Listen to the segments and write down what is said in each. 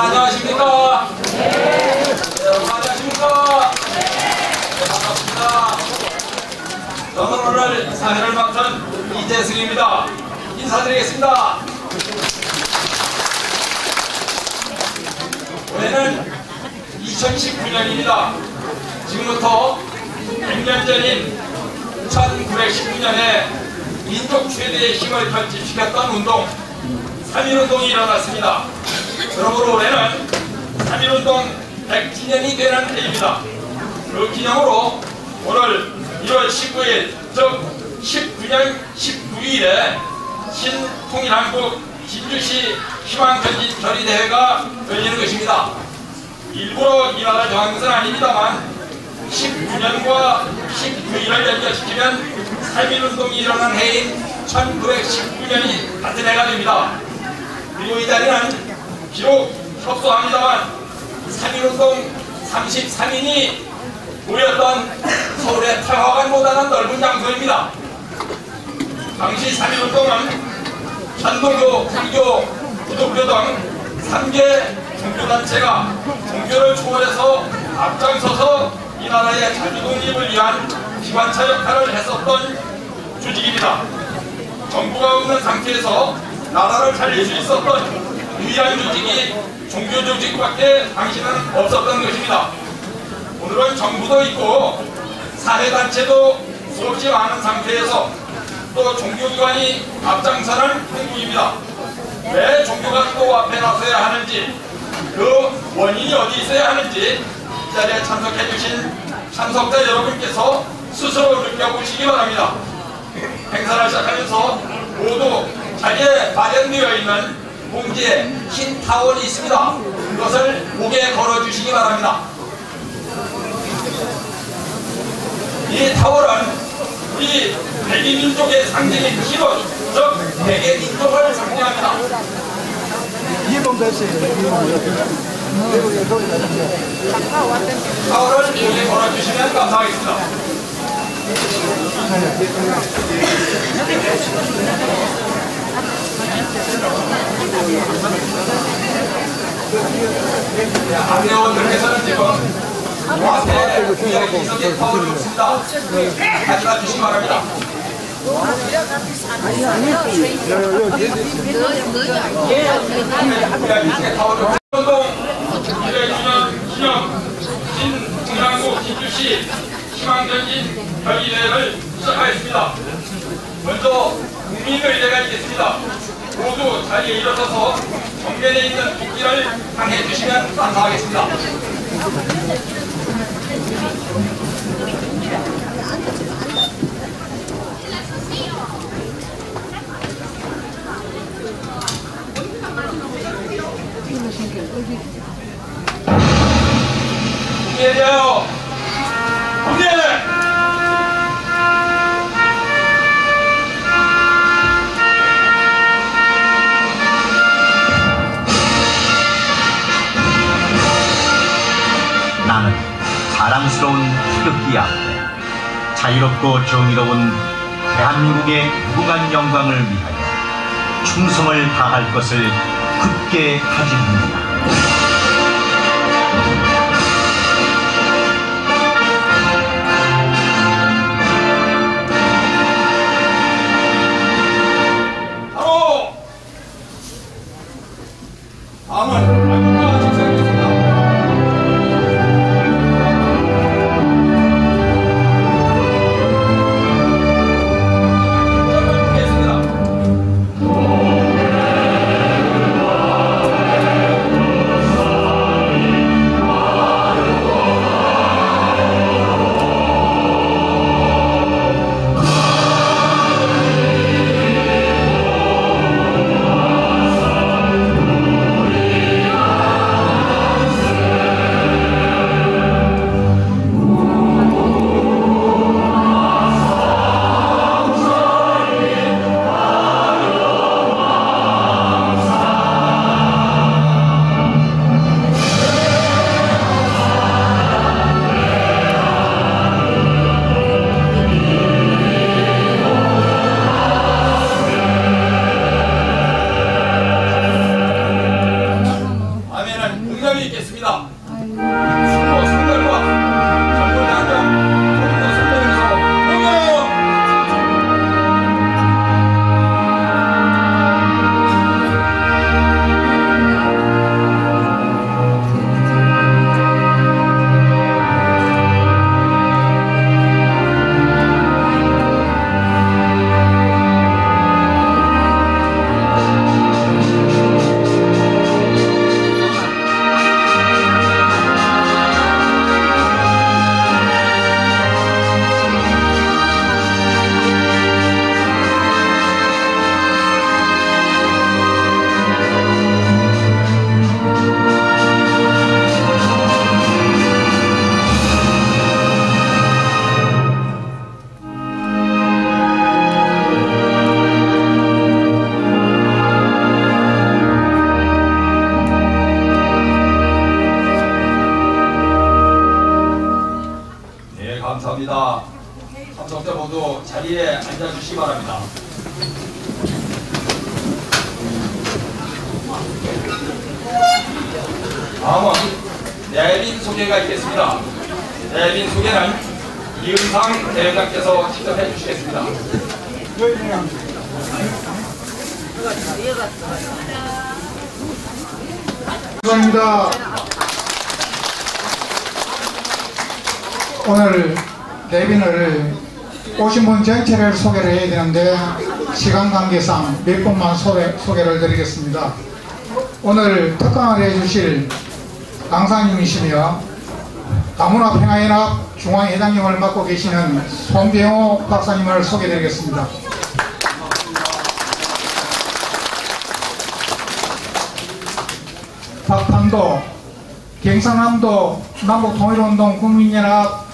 안녕하십니까? 여러분 안녕하십니까? 네, 반갑습니다. 저는 오늘 사회를 맡은 이재승입니다. 인사드리겠습니다. 올해는 2019년입니다. 지금부터 100년 전인 1919년에 민족 최대의 힘을 결집시켰던 운동 3.1운동이 일어났습니다. 그러므로 올해는 3.1운동 100주년이 되는 해입니다. 그 기념으로 오늘 1월 19일 즉 19년 19일에 신통일한국 진주시 희망전진 결의대회가 열리는 것입니다. 일부러 이 나라를 정한 것은 아닙니다만 19년과 19일을 연결시키면 3.1운동이 일어난 해인 1919년이 같은 해가 됩니다. 그리고 이 자리는 비록 협소합니다만 3.1운동 33인이 모였던 서울의 태화관보다는 넓은 장소입니다. 당시 3.1운동은 전도교, 불교, 기독교 등 3개 종교단체가 종교를 초월해서 앞장서서 이 나라의 자주독립을 위한 기관차 역할을 했었던 조직입니다. 정부가 없는 상태에서 나라를 살릴 수 있었던 유일한 조직이 종교조직밖에 당시는 없었던 것입니다. 오늘은 정부도 있고 사회단체도 수없이 많은 상태에서 또 종교기관이 앞장서는 한국입니다. 왜 종교가 또 앞에 나서야 하는지, 그 원인이 어디 있어야 하는지 이 자리에 참석해 주신 참석자 여러분께서 스스로 느껴보시기 바랍니다. 행사를 시작하면서 모두 자리에 마련되어 있는 봉지에 흰 타월이 있습니다. 그것을 목에 걸어주시기 바랍니다. 이 타월은 우리 백이민족의 상징인 기록, 즉 백의민족을 상징합니다. 타월을 목에 걸어주시면 감사하겠습니다. 안내원들께서는 지금 앞에 이석의 타월이 없습니다. 가져다 주시기 바랍니다. 운동 200주년 기념 신통일한국 진주시 희망전진 결의대회를 시작하겠습니다. 먼저 국민의례가 있겠습니다. 모두 자리에 일어서서 정면에 있는 국기를 향해 주시면 감사하겠습니다. 국민의례요. 국민의례. 나는 자랑스러운 태극기 앞에 자유롭고 정의로운 대한민국의 무궁한 영광을 위하여 충성을 다할 것을 굳게 다짐합니다. 바랍니다. 다음은 내빈 소개가 있겠습니다. 내빈 소개는 이은상 대회장께서 직접 해주시겠습니다. 감사합니다. 오늘 내빈을 오신 분 전체를 소개를 해야 되는데 시간 관계상 몇 분만 소개를 드리겠습니다. 오늘 특강을 해주실 강사님이시며 다문화 평화연합 중앙회장님을 맡고 계시는 손병호 박사님을 소개드리겠습니다. 박판도 경상남도 남북통일운동 국민연합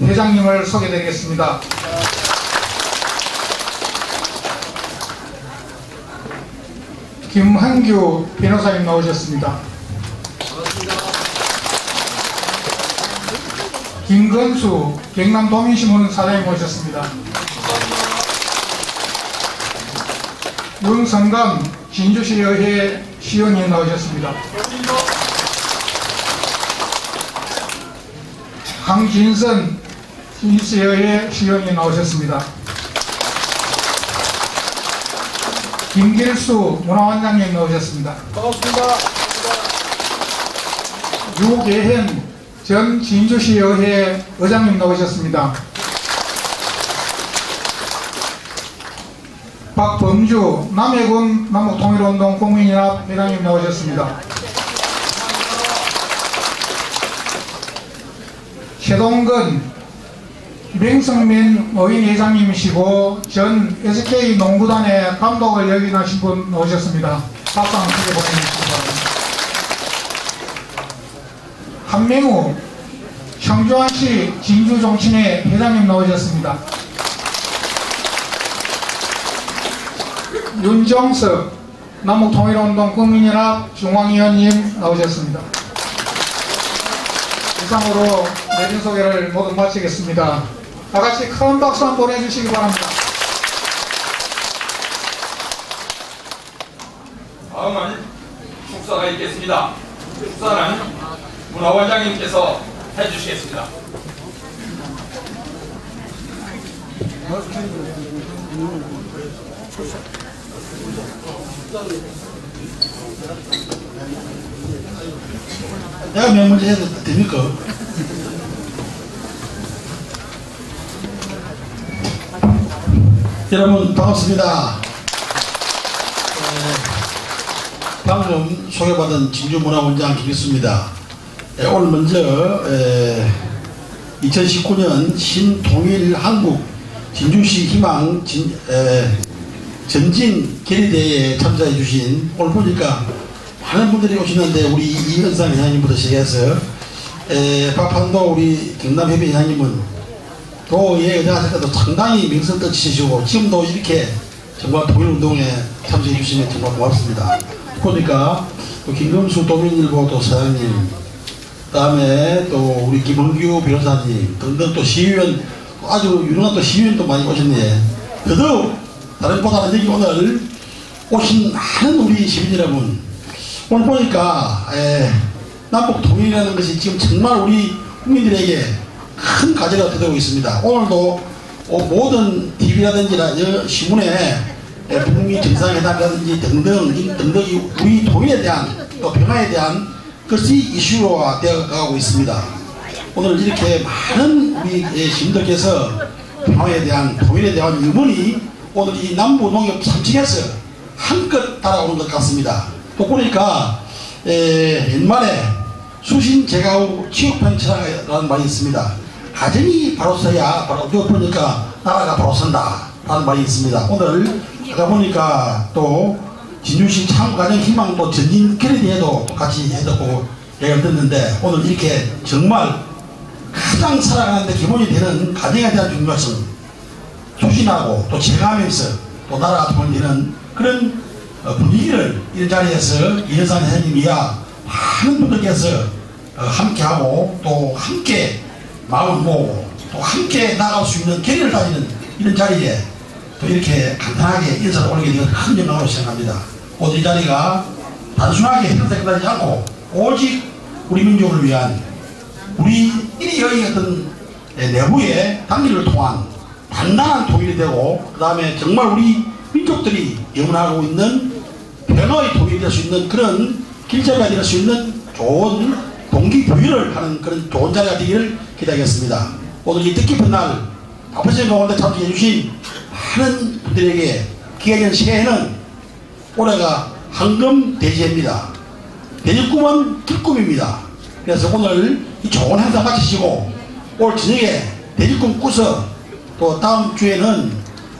회장님을 소개드리겠습니다. 김한규 변호사님 나오셨습니다. 김건수 경남도민신문 사장님 모셨습니다. 윤성감 진주시의회 시의원님 나오셨습니다. 강진선 진주시의회 시의원님 나오셨습니다. 김길수 문화원장님 나오셨습니다. 반갑습니다. 유계현 전 진주시의회 의장님 나오셨습니다. 박범주 남해군 남북통일운동 국민연합 회장님 나오셨습니다. 최동근 명성민 의회장님이시고 전 SK 농구단의 감독을 역임하신 분 나오셨습니다. 박수 한번 크게 보내주시기 바랍니다. 한명우 청주안시 진주종친회 회장님 나오셨습니다. 윤정석 남북통일운동 국민연합 중앙위원님 나오셨습니다. 이상으로 내빈 소개를 모두 마치겠습니다. 다같이 큰 박수 한번 보내주시기 바랍니다. 다음은 축사가 있겠습니다. 축사는 문화원장님께서 해주시겠습니다. 내가 몇 문제 해도 됩니까? 여러분 반갑습니다. 방금 소개받은 진주문화원장 김일수입니다. 오늘 먼저 2019년 신통일한국 진주시 희망 전진 결의대회에 참석해 주신, 오늘 보니까 많은 분들이 오시는데 우리 이은상 회장님부터 시작해서 박판도 우리 경남협의 회장님은 또 제가 때도 상당히 명성떨치시고 지금도 이렇게 정말 통일운동에 참석해 주시면 정말 고맙습니다. 보니까 또 김금수 도민일보 또 사장님, 그 다음에 또 우리 김원규 변호사님 등등 또 시의원, 아주 유능한 또 시의원도 많이 오셨네. 더더욱 다른 보다는 여기 오늘 오신 많은 우리 시민 여러분, 오늘 보니까 남북 통일이라는 것이 지금 정말 우리 국민들에게 큰 과제가 되고 있습니다. 오늘도 모든 TV라든지 신문에 북미 정상회담이라든지 등등 우리 통일에 대한 또 평화에 대한 것이 이슈화 되어 가고 있습니다. 오늘 이렇게 많은 우리 시민들께서 평화에 대한 통일에 대한 의문이 오늘 이 남부농협 3층에서 한껏 달아오는 것 같습니다. 또 보니까 옛말에 수신 제가후 취업편차라는 말이 있습니다. 가정이 바로 서야 바로 보니까 나라가 바로 선다 라는 말이 있습니다. 오늘 아까 보니까 또 진주시 창가정 희망도 전진 결의대회도 같이 해듣고 얘기를 듣는데, 오늘 이렇게 정말 가장 살아가는데 기본이 되는 가정에 대한 중요성 추진하고 또 제가하면서 또 나라가 통일되는 그런 분위기를 이런 자리에서 이현상 회장님이야 많은 분들께서 함께하고 또 함께 마음을 모으고 또 함께 나아갈 수 있는 결의를 다지는 이런 자리에 또 이렇게 간단하게 인사를 올리게 되어 큰 영광으로 생각합니다. 오늘 이 자리가 단순하게 행사에 끝나지 않고 오직 우리 민족을 위한 우리 이리여리 어떤 내부의 단계를 통한 단단한 통일이 되고, 그 다음에 정말 우리 민족들이 영원하고 있는 평화의 통일이 될 수 있는 그런 길잡이가 될 수 있는 좋은 동기부여를 하는 그런 좋은 자리가 되기를 기대하겠습니다. 오늘 이 뜻깊은 날 바쁘신 가운데 참석해 주신 많은 분들에게 기해진 새해는 올해가 황금 대지해입니다. 대지꿈은 길꿈입니다. 그래서 오늘 이 좋은 행사 마치시고 올 저녁에 대지꿈 꾸서 또 다음 주에는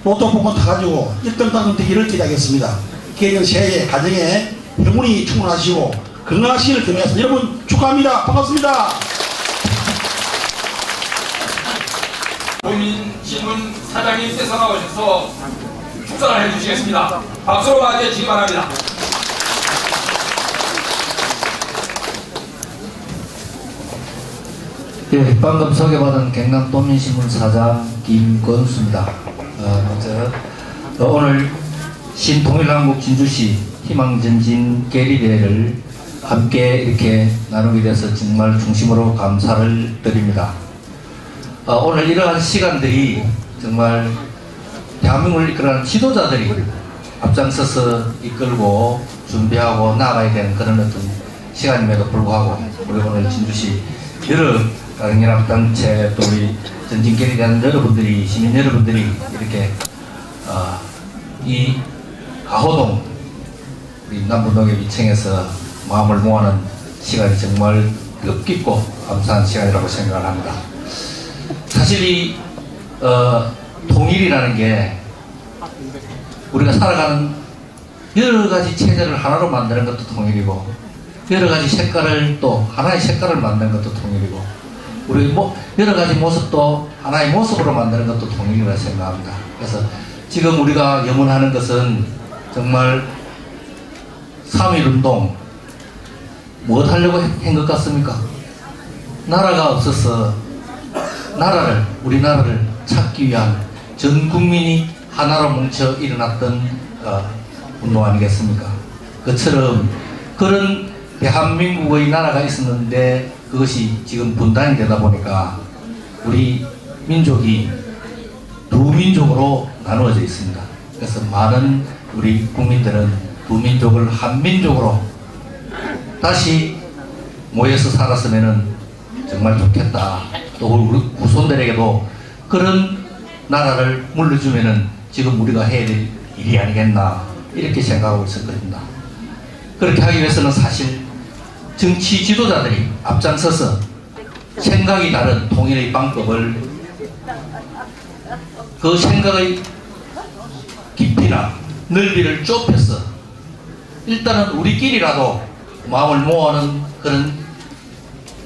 로또 복권 타가지고 1등 당첨되기를 기대하겠습니다. 기해진 새해 가정에 행운이 충만하시고 건강하시기를 기원해서 여러분 축하합니다. 반갑습니다. 국민신문 사장님께서 나오셔서 축사를 해주시겠습니다. 박수로 맞이해 주시기 바랍니다. 예, 방금 소개받은 경남도민신문 사장 김건수입니다. 먼저 오늘 신통일한국 진주시 희망전진 계리대회를 함께 이렇게 나누게 돼서 정말 중심으로 감사를 드립니다. 오늘 이러한 시간들이 정말 대한민국을 이끌어가는 지도자들이 앞장서서 이끌고 준비하고 나아가야 되는 그런 어떤 시간임에도 불구하고 우리 오늘 진주시 여러 연합단체 또 우리 전진계리에 대한 여러분들이 시민 여러분들이 이렇게 이 가호동 우리 남부농협 위층에서 마음을 모아는 시간이 정말 뜻깊고 감사한 시간이라고 생각을 합니다. 사실 이 통일이라는 게 우리가 살아가는 여러 가지 체제를 하나로 만드는 것도 통일이고 여러 가지 색깔을 또 하나의 색깔을 만드는 것도 통일이고 우리 여러 가지 모습도 하나의 모습으로 만드는 것도 통일이라고 생각합니다. 그래서 지금 우리가 염원하는 것은 정말 3.1운동 뭐 하려고 한 것 같습니까? 나라가 없어서 우리나라를 찾기 위한 전 국민이 하나로 뭉쳐 일어났던 운동 아니겠습니까? 그처럼 그런 대한민국의 나라가 있었는데 그것이 지금 분단이 되다 보니까 우리 민족이 두 민족으로 나누어져 있습니다. 그래서 많은 우리 국민들은 두 민족을 한 민족으로 다시 모여서 살았으면 정말 좋겠다. 또 우리 후손들에게도 그런 나라를 물려주면은 지금 우리가 해야 될 일이 아니겠나 이렇게 생각하고 있었거든요. 그렇게 하기 위해서는 사실 정치 지도자들이 앞장서서 생각이 다른 통일의 방법을 그 생각의 깊이나 넓이를 좁혀서 일단은 우리끼리라도 마음을 모아는 그런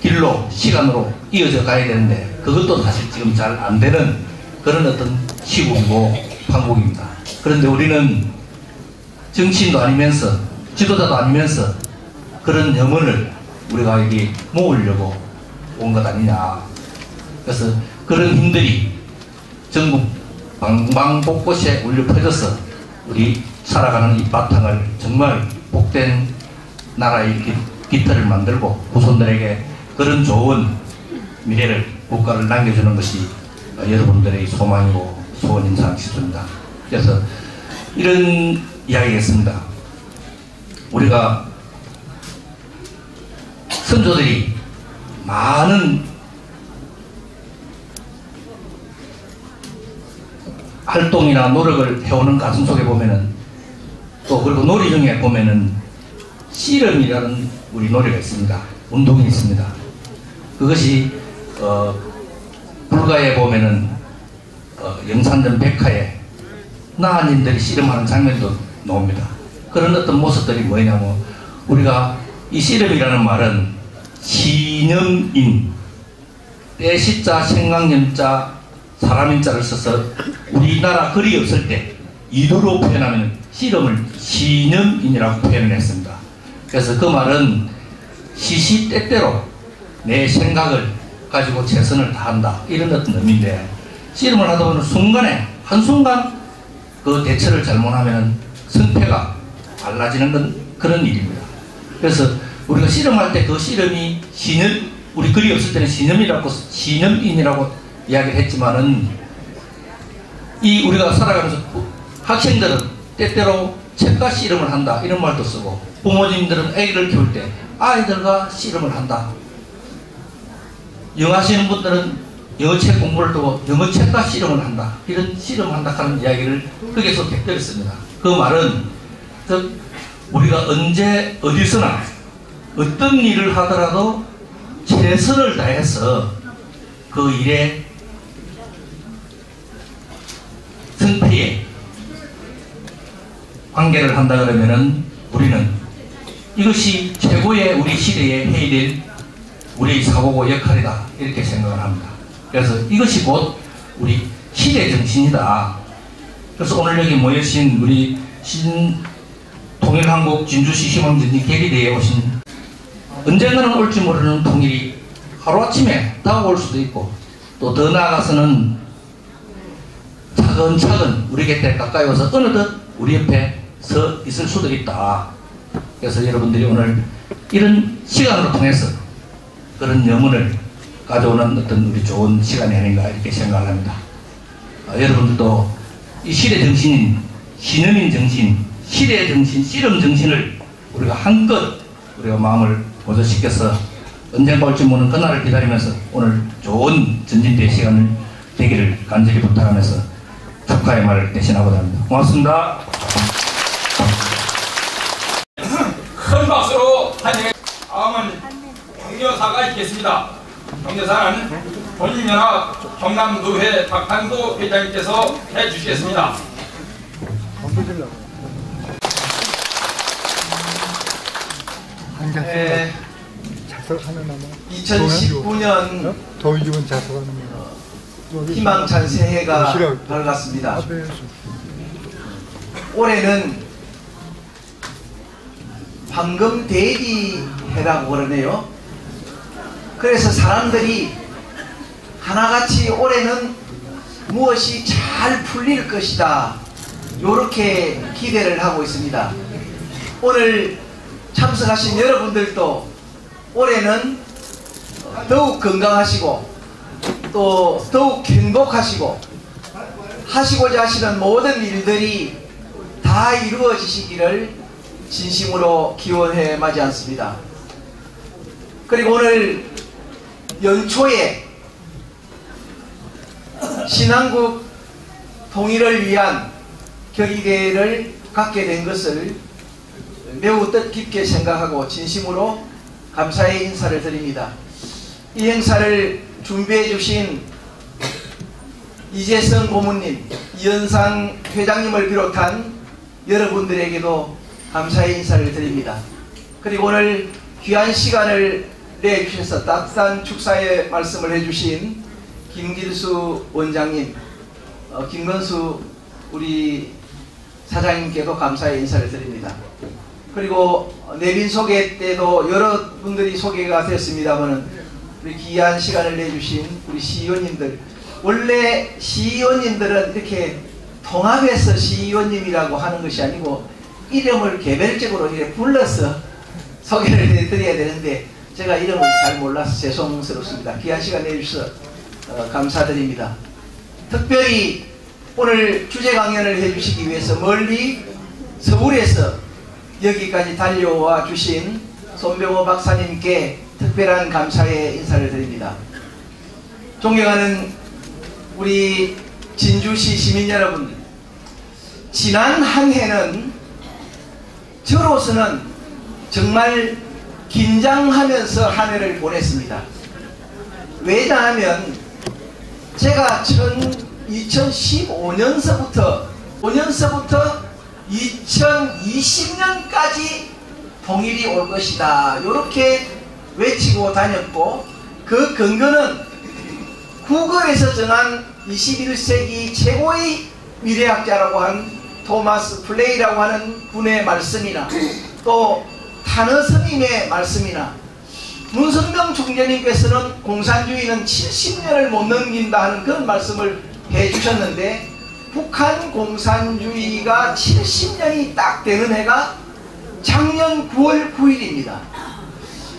길로 시간으로 이어져 가야 되는데 그것도 사실 지금 잘 안 되는 그런 어떤 시국이고 방법입니다. 그런데 우리는 정치인도 아니면서 지도자도 아니면서 그런 염원을 우리가 여기 모으려고 온 것 아니냐. 그래서 그런 힘들이 전국 방방곳곳에 울려 퍼져서 우리 살아가는 이 바탕을 정말 복된 나라의 깃털을 만들고 후손들에게 그런 좋은 미래를 국가를 남겨주는 것이 여러분들의 소망이고 소원인 상 싶습니다. 그래서 이런 이야기겠습니다. 우리가 선조들이 많은 활동이나 노력을 해오는 가슴 속에 보면은 또 그리고 놀이 중에 보면은 씨름이라는 우리 놀이가 있습니다. 운동이 있습니다. 그것이 불가에 보면은 영산전 백화에 나한님들이 씨름하는 장면도 나옵니다. 그런 어떤 모습들이 뭐냐면 우리가 이 씨름이라는 말은 시념인 때시자 생강념자 사람인자를 써서 우리나라 글이 없을 때 이도로 표현하면 씨름을 시념인이라고 표현을 했습니다. 그래서 그 말은 시시때때로 내 생각을 가지고 최선을 다한다 이런 어떤 의미인데 씨름을 하다 보면 순간에 한순간 그 대처를 잘못하면 승패가 달라지는 건 그런 일입니다. 그래서 우리가 씨름할 때 그 씨름이 신념, 우리 글이 없을 때는 신념인이라고 이야기를 했지만은 이 우리가 살아가면서 학생들은 때때로 책과 씨름을 한다 이런 말도 쓰고 부모님들은 아이를 키울 때 아이들과 씨름을 한다. 영어 하시는 분들은 영어책 공부를 두고 영어책과 씨름을 한다. 이런 씨름을 한다 하는 이야기를 거기에서 곁들였습니다. 그 말은 우리가 언제 어디서나 어떤 일을 하더라도 최선을 다해서 그 일에 승패에 관계를 한다 그러면은 우리는 이것이 최고의 우리 시대에 해야 될 우리 사고고 역할이다 이렇게 생각을 합니다. 그래서 이것이 곧 우리 시대 정신이다. 그래서 오늘 여기 모여신 우리 통일한국 진주시 희망전진 계기대회에 오신 언젠가는 올지 모르는 통일이 하루아침에 다가올 수도 있고 또 더 나아가서는 차근차근 우리 곁에 가까이 와서 어느덧 우리 옆에 서 있을 수도 있다. 그래서 여러분들이 오늘 이런 시간으로 통해서 그런 염원을 가져오는 어떤 우리 좋은 시간이 아닌가 이렇게 생각을 합니다. 여러분들도 이 시대 정신인 신념인 정신, 시대의 정신, 씨름 정신을 우리가 한껏 우리가 마음을 고조시켜서 언젠가 올지 모르는 그날을 기다리면서 오늘 좋은 전진대회 시간을 되기를 간절히 부탁하면서 축하의 말을 대신하고자 합니다. 고맙습니다. 큰 박수로 환영해. 다음은 경여사가 있겠습니다. 경여사는 본인연합 경남노회 박한도 회장님께서 해주시겠습니다. 2019년 희망찬 새해가 밝았습니다. 올해는 황금 대비해라고 그러네요. 그래서 사람들이 하나같이 올해는 무엇이 잘 풀릴 것이다 이렇게 기대를 하고 있습니다. 오늘 참석하신 여러분들도 올해는 더욱 건강하시고 또 더욱 행복하시고 하시고자 하시는 모든 일들이 다 이루어지시기를 진심으로 기원해 마지 않습니다. 그리고 오늘 연초에 신한국 통일을 위한 결의대회를 갖게 된 것을 매우 뜻깊게 생각하고 진심으로 감사의 인사를 드립니다. 이 행사를 준비해 주신 이재성 고문님, 이현상 회장님을 비롯한 여러분들에게도 감사의 인사를 드립니다. 그리고 오늘 귀한 시간을 내주셔서 따뜻한 축사의 말씀을 해주신 김길수 원장님, 김건수 우리 사장님께도 감사의 인사를 드립니다. 그리고 내빈 소개 때도 여러분들이 소개가 됐습니다만 우리 귀한 시간을 내주신 우리 시의원님들, 원래 시의원님들은 이렇게 통합해서 시의원님이라고 하는 것이 아니고 이름을 개별적으로 이렇게 불러서 소개를 해드려야 되는데 제가 이름을 잘 몰라서 죄송스럽습니다. 귀한 시간 내주셔서 감사드립니다. 특별히 오늘 주제 강연을 해주시기 위해서 멀리 서울에서 여기까지 달려와 주신 손병호 박사님께 특별한 감사의 인사를 드립니다. 존경하는 우리 진주시 시민 여러분들, 지난 한 해는 저로서는 정말 긴장하면서 한 해를 보냈습니다. 왜냐하면 제가 2015년서부터 2020년까지 통일이 올 것이다 이렇게 외치고 다녔고, 그 근거는 구글에서 정한 21세기 최고의 미래학자라고 한 토마스 플레이라고 하는 분의 말씀이나 또 타너 스님의 말씀이나 문선명 총재님께서는 공산주의는 70년을 못 넘긴다 하는 그런 말씀을 해주셨는데, 북한 공산주의가 70년이 딱 되는 해가 작년 9월 9일입니다.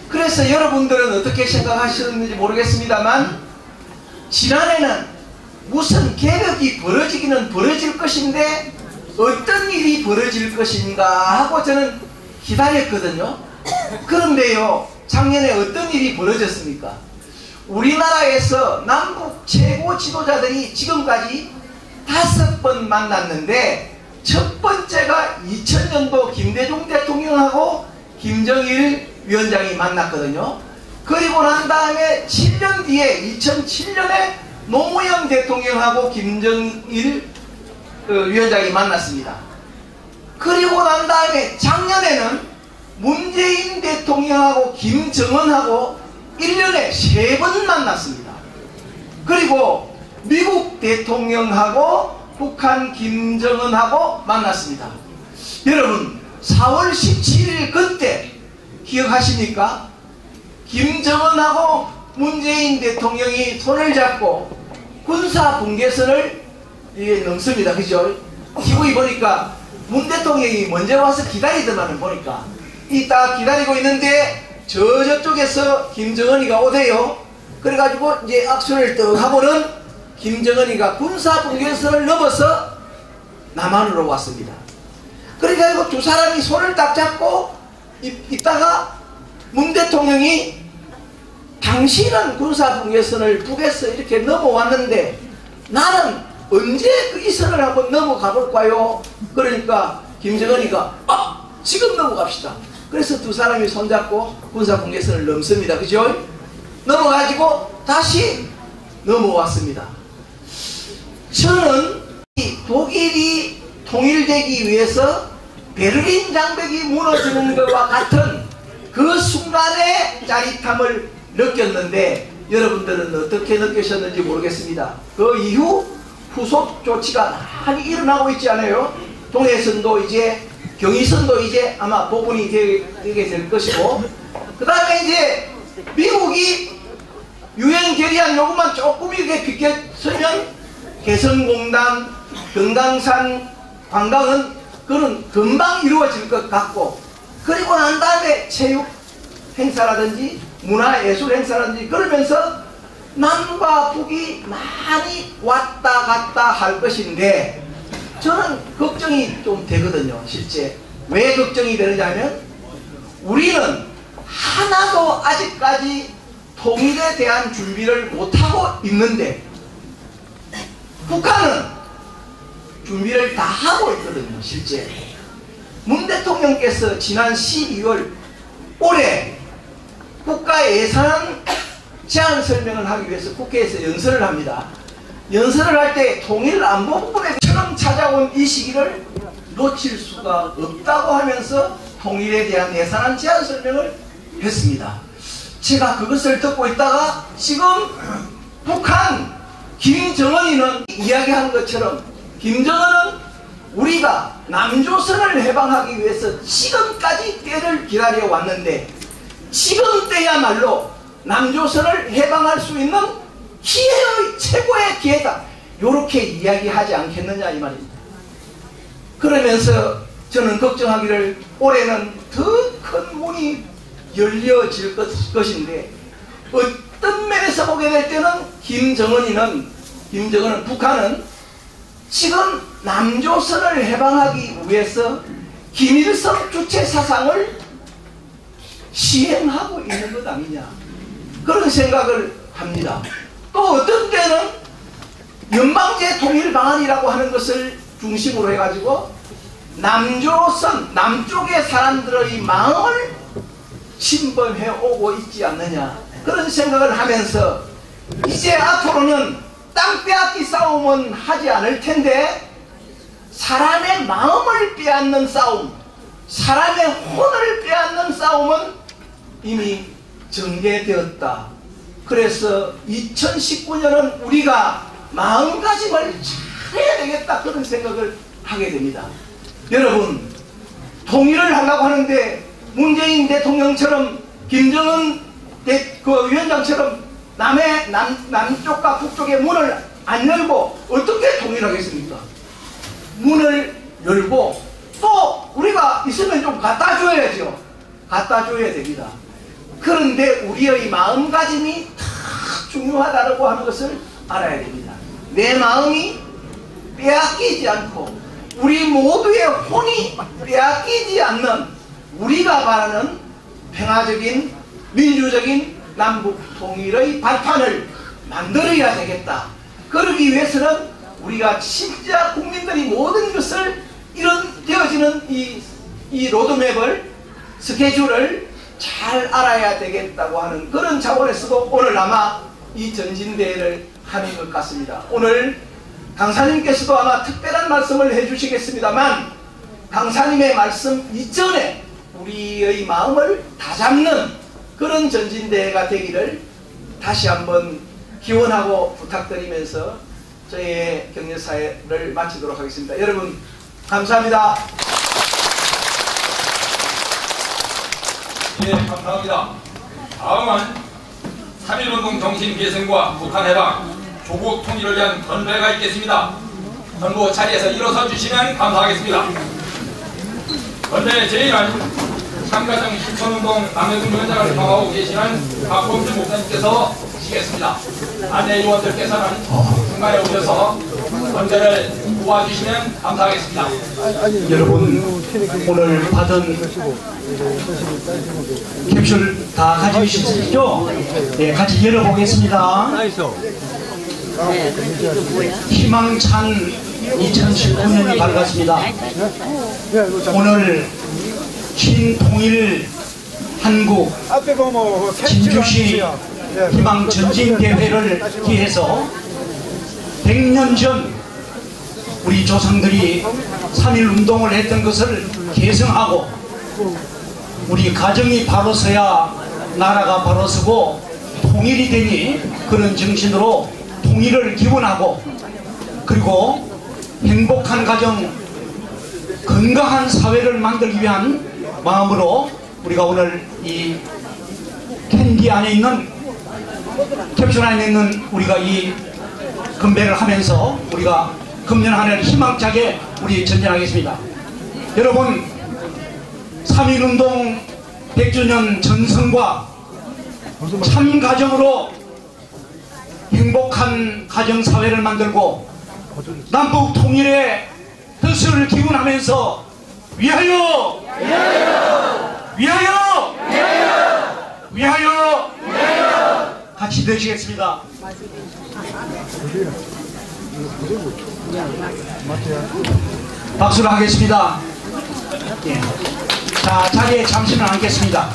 그래서 여러분들은 어떻게 생각하셨는지 모르겠습니다만 지난해는 무슨 개혁이 벌어지기는 벌어질 것인데 어떤 일이 벌어질 것인가 하고 저는 기다렸거든요. 그런데요, 작년에 어떤 일이 벌어졌습니까? 우리나라에서 남북 최고 지도자들이 지금까지 5번 만났는데 첫 번째가 2000년도 김대중 대통령하고 김정일 위원장이 만났거든요. 그리고 난 다음에 7년 뒤에 2007년에 노무현 대통령하고 김정일 위원장이 만났습니다. 그리고 난 다음에 작년에는 문재인 대통령하고 김정은하고 1년에 3번 만났습니다. 그리고 미국 대통령하고 북한 김정은하고 만났습니다. 여러분 4월 17일 그때 기억하십니까? 김정은하고 문재인 대통령이 손을 잡고 군사 분계선을 넘습니다. 그죠? TV 보니까 문 대통령이 먼저 와서 기다리더만은 보니까 이따 기다리고 있는데 저쪽에서 김정은이가 오대요. 그래가지고 이제 악수를 떡 하고는 김정은이가 군사 분계선을 넘어서 남한으로 왔습니다. 그러니까 두 사람이 손을 딱 잡고 있다가 문 대통령이 당신은 군사 분계선을 북에서 이렇게 넘어왔는데 나는 언제 이 선을 한번 넘어가 볼까요? 그러니까 김정은이가 지금 넘어갑시다. 그래서 두 사람이 손잡고 군사 분계선을 넘습니다. 그죠? 넘어가지고 다시 넘어왔습니다. 저는 독일이 통일되기 위해서 베를린 장벽이 무너지는 것과 같은 그 순간의 짜릿함을 느꼈는데 여러분들은 어떻게 느끼셨는지 모르겠습니다. 그 이후 후속 조치가 많이 일어나고 있지 않아요? 동해선도 이제 경의선도 이제 아마 복원이 되게 될 것이고 그 다음에 이제 미국이 유엔 결의안 요구만 조금 이렇게 비켜서면 개성공단, 금강산 관광은 그는 금방 이루어질 것 같고 그리고 난 다음에 체육 행사라든지 문화예술 행사라든지 그러면서 남과 북이 많이 왔다 갔다 할 것인데 저는 걱정이 좀 되거든요. 실제 왜 걱정이 되느냐면 우리는 하나도 아직까지 통일에 대한 준비를 못하고 있는데 북한은 준비를 다 하고 있거든요. 실제 문 대통령께서 지난 12월 올해 국가 예산 제안 설명을 하기 위해서 국회에서 연설을 합니다. 연설을 할 때 통일 안보 부분에 처럼 찾아온 이 시기를 놓칠 수가 없다고 하면서 통일에 대한 예산안 제안 설명을 했습니다. 제가 그것을 듣고 있다가 지금 북한 김정은이는 이야기한 것처럼 김정은은 우리가 남조선을 해방하기 위해서 지금까지 때를 기다려 왔는데 지금 때야말로 남조선을 해방할 수 있는 기회의 최고의 기회다. 이렇게 이야기하지 않겠느냐 이 말입니다. 그러면서 저는 걱정하기를 올해는 더 큰 문이 열려질 것인데 어떤 면에서 보게 될 때는 김정은은 북한은 지금 남조선을 해방하기 위해서 김일성 주체 사상을 시행하고 있는 것 아니냐 그런 생각을 합니다. 또 어떤 때는 연방제 통일 방안이라고 하는 것을 중심으로 해가지고 남조선 남쪽의 사람들의 마음을 침범해 오고 있지 않느냐 그런 생각을 하면서 이제 앞으로는 땅 빼앗기 싸움은 하지 않을 텐데 사람의 마음을 빼앗는 싸움, 사람의 혼을 빼앗는 싸움은 이미 전개되었다. 그래서 2019년은 우리가 마음가짐을 잘해야 되겠다 그런 생각을 하게 됩니다. 여러분 통일을 하려고 하는데 문재인 대통령처럼 김정은 위원장처럼 남쪽과 북쪽의 문을 안 열고 어떻게 통일하겠습니까? 문을 열고 또 우리가 있으면 좀 갖다 줘야죠. 갖다 줘야 됩니다. 그런데 우리의 마음가짐이 다 중요하다고 하는 것을 알아야 됩니다. 내 마음이 빼앗기지 않고 우리 모두의 혼이 빼앗기지 않는 우리가 바라는 평화적인 민주적인 남북 통일의 발판을 만들어야 되겠다. 그러기 위해서는 우리가 진짜 국민들이 모든 것을 이런 되어지는 이 로드맵을 스케줄을 잘 알아야 되겠다고 하는 그런 차원에서도 오늘 아마 이 전진대회를 하는 것 같습니다. 오늘 강사님께서도 아마 특별한 말씀을 해주시겠습니다만 강사님의 말씀 이전에 우리의 마음을 다잡는 그런 전진대회가 되기를 다시 한번 기원하고 부탁드리면서 저희의 격려사회를 마치도록 하겠습니다. 여러분 감사합니다. 네, 감사합니다. 다음은 3.1운동 정신 계승과 북한 해방, 조국 통일을 위한 건배가 있겠습니다. 전부 자리에서 일어서 주시면 감사하겠습니다. 건배 제1은 참가정 실천운동 남해군위원장을 방하고 계시는 박범주 목사님께서 주시겠습니다. 안내위원들께서는 중간에 오셔서 건배를 도와주시면 감사하겠습니다. 여러분 오늘 받은 캡슐 다 가지고 있으시죠? 네, 같이 열어보겠습니다. 희망찬 2019년이 밝았습니다. 오늘 신통일 한국 진주시 희망전진대회를 기해서 100년 전 우리 조상들이 3.1운동을 했던 것을 계승하고 우리 가정이 바로 서야 나라가 바로 서고 통일이 되니 그런 정신으로 통일을 기원하고 그리고 행복한 가정 건강한 사회를 만들기 위한 마음으로 우리가 오늘 이 캔디 안에 있는 캡슐 안에 있는 우리가 이 건배를 하면서 우리가 금년 한 해를 희망차게 우리 전진하겠습니다. 여러분 3.1운동 100주년 전성과 참 가정으로 행복한 가정사회를 만들고 남북 통일의 뜻을 기원하면서 위하여! 위하여! 위하여! 위하여! 위하여! 위하여! 같이 되시겠습니다. 박수를 하겠습니다. 예. 자, 자리에 잠시만 앉겠습니다.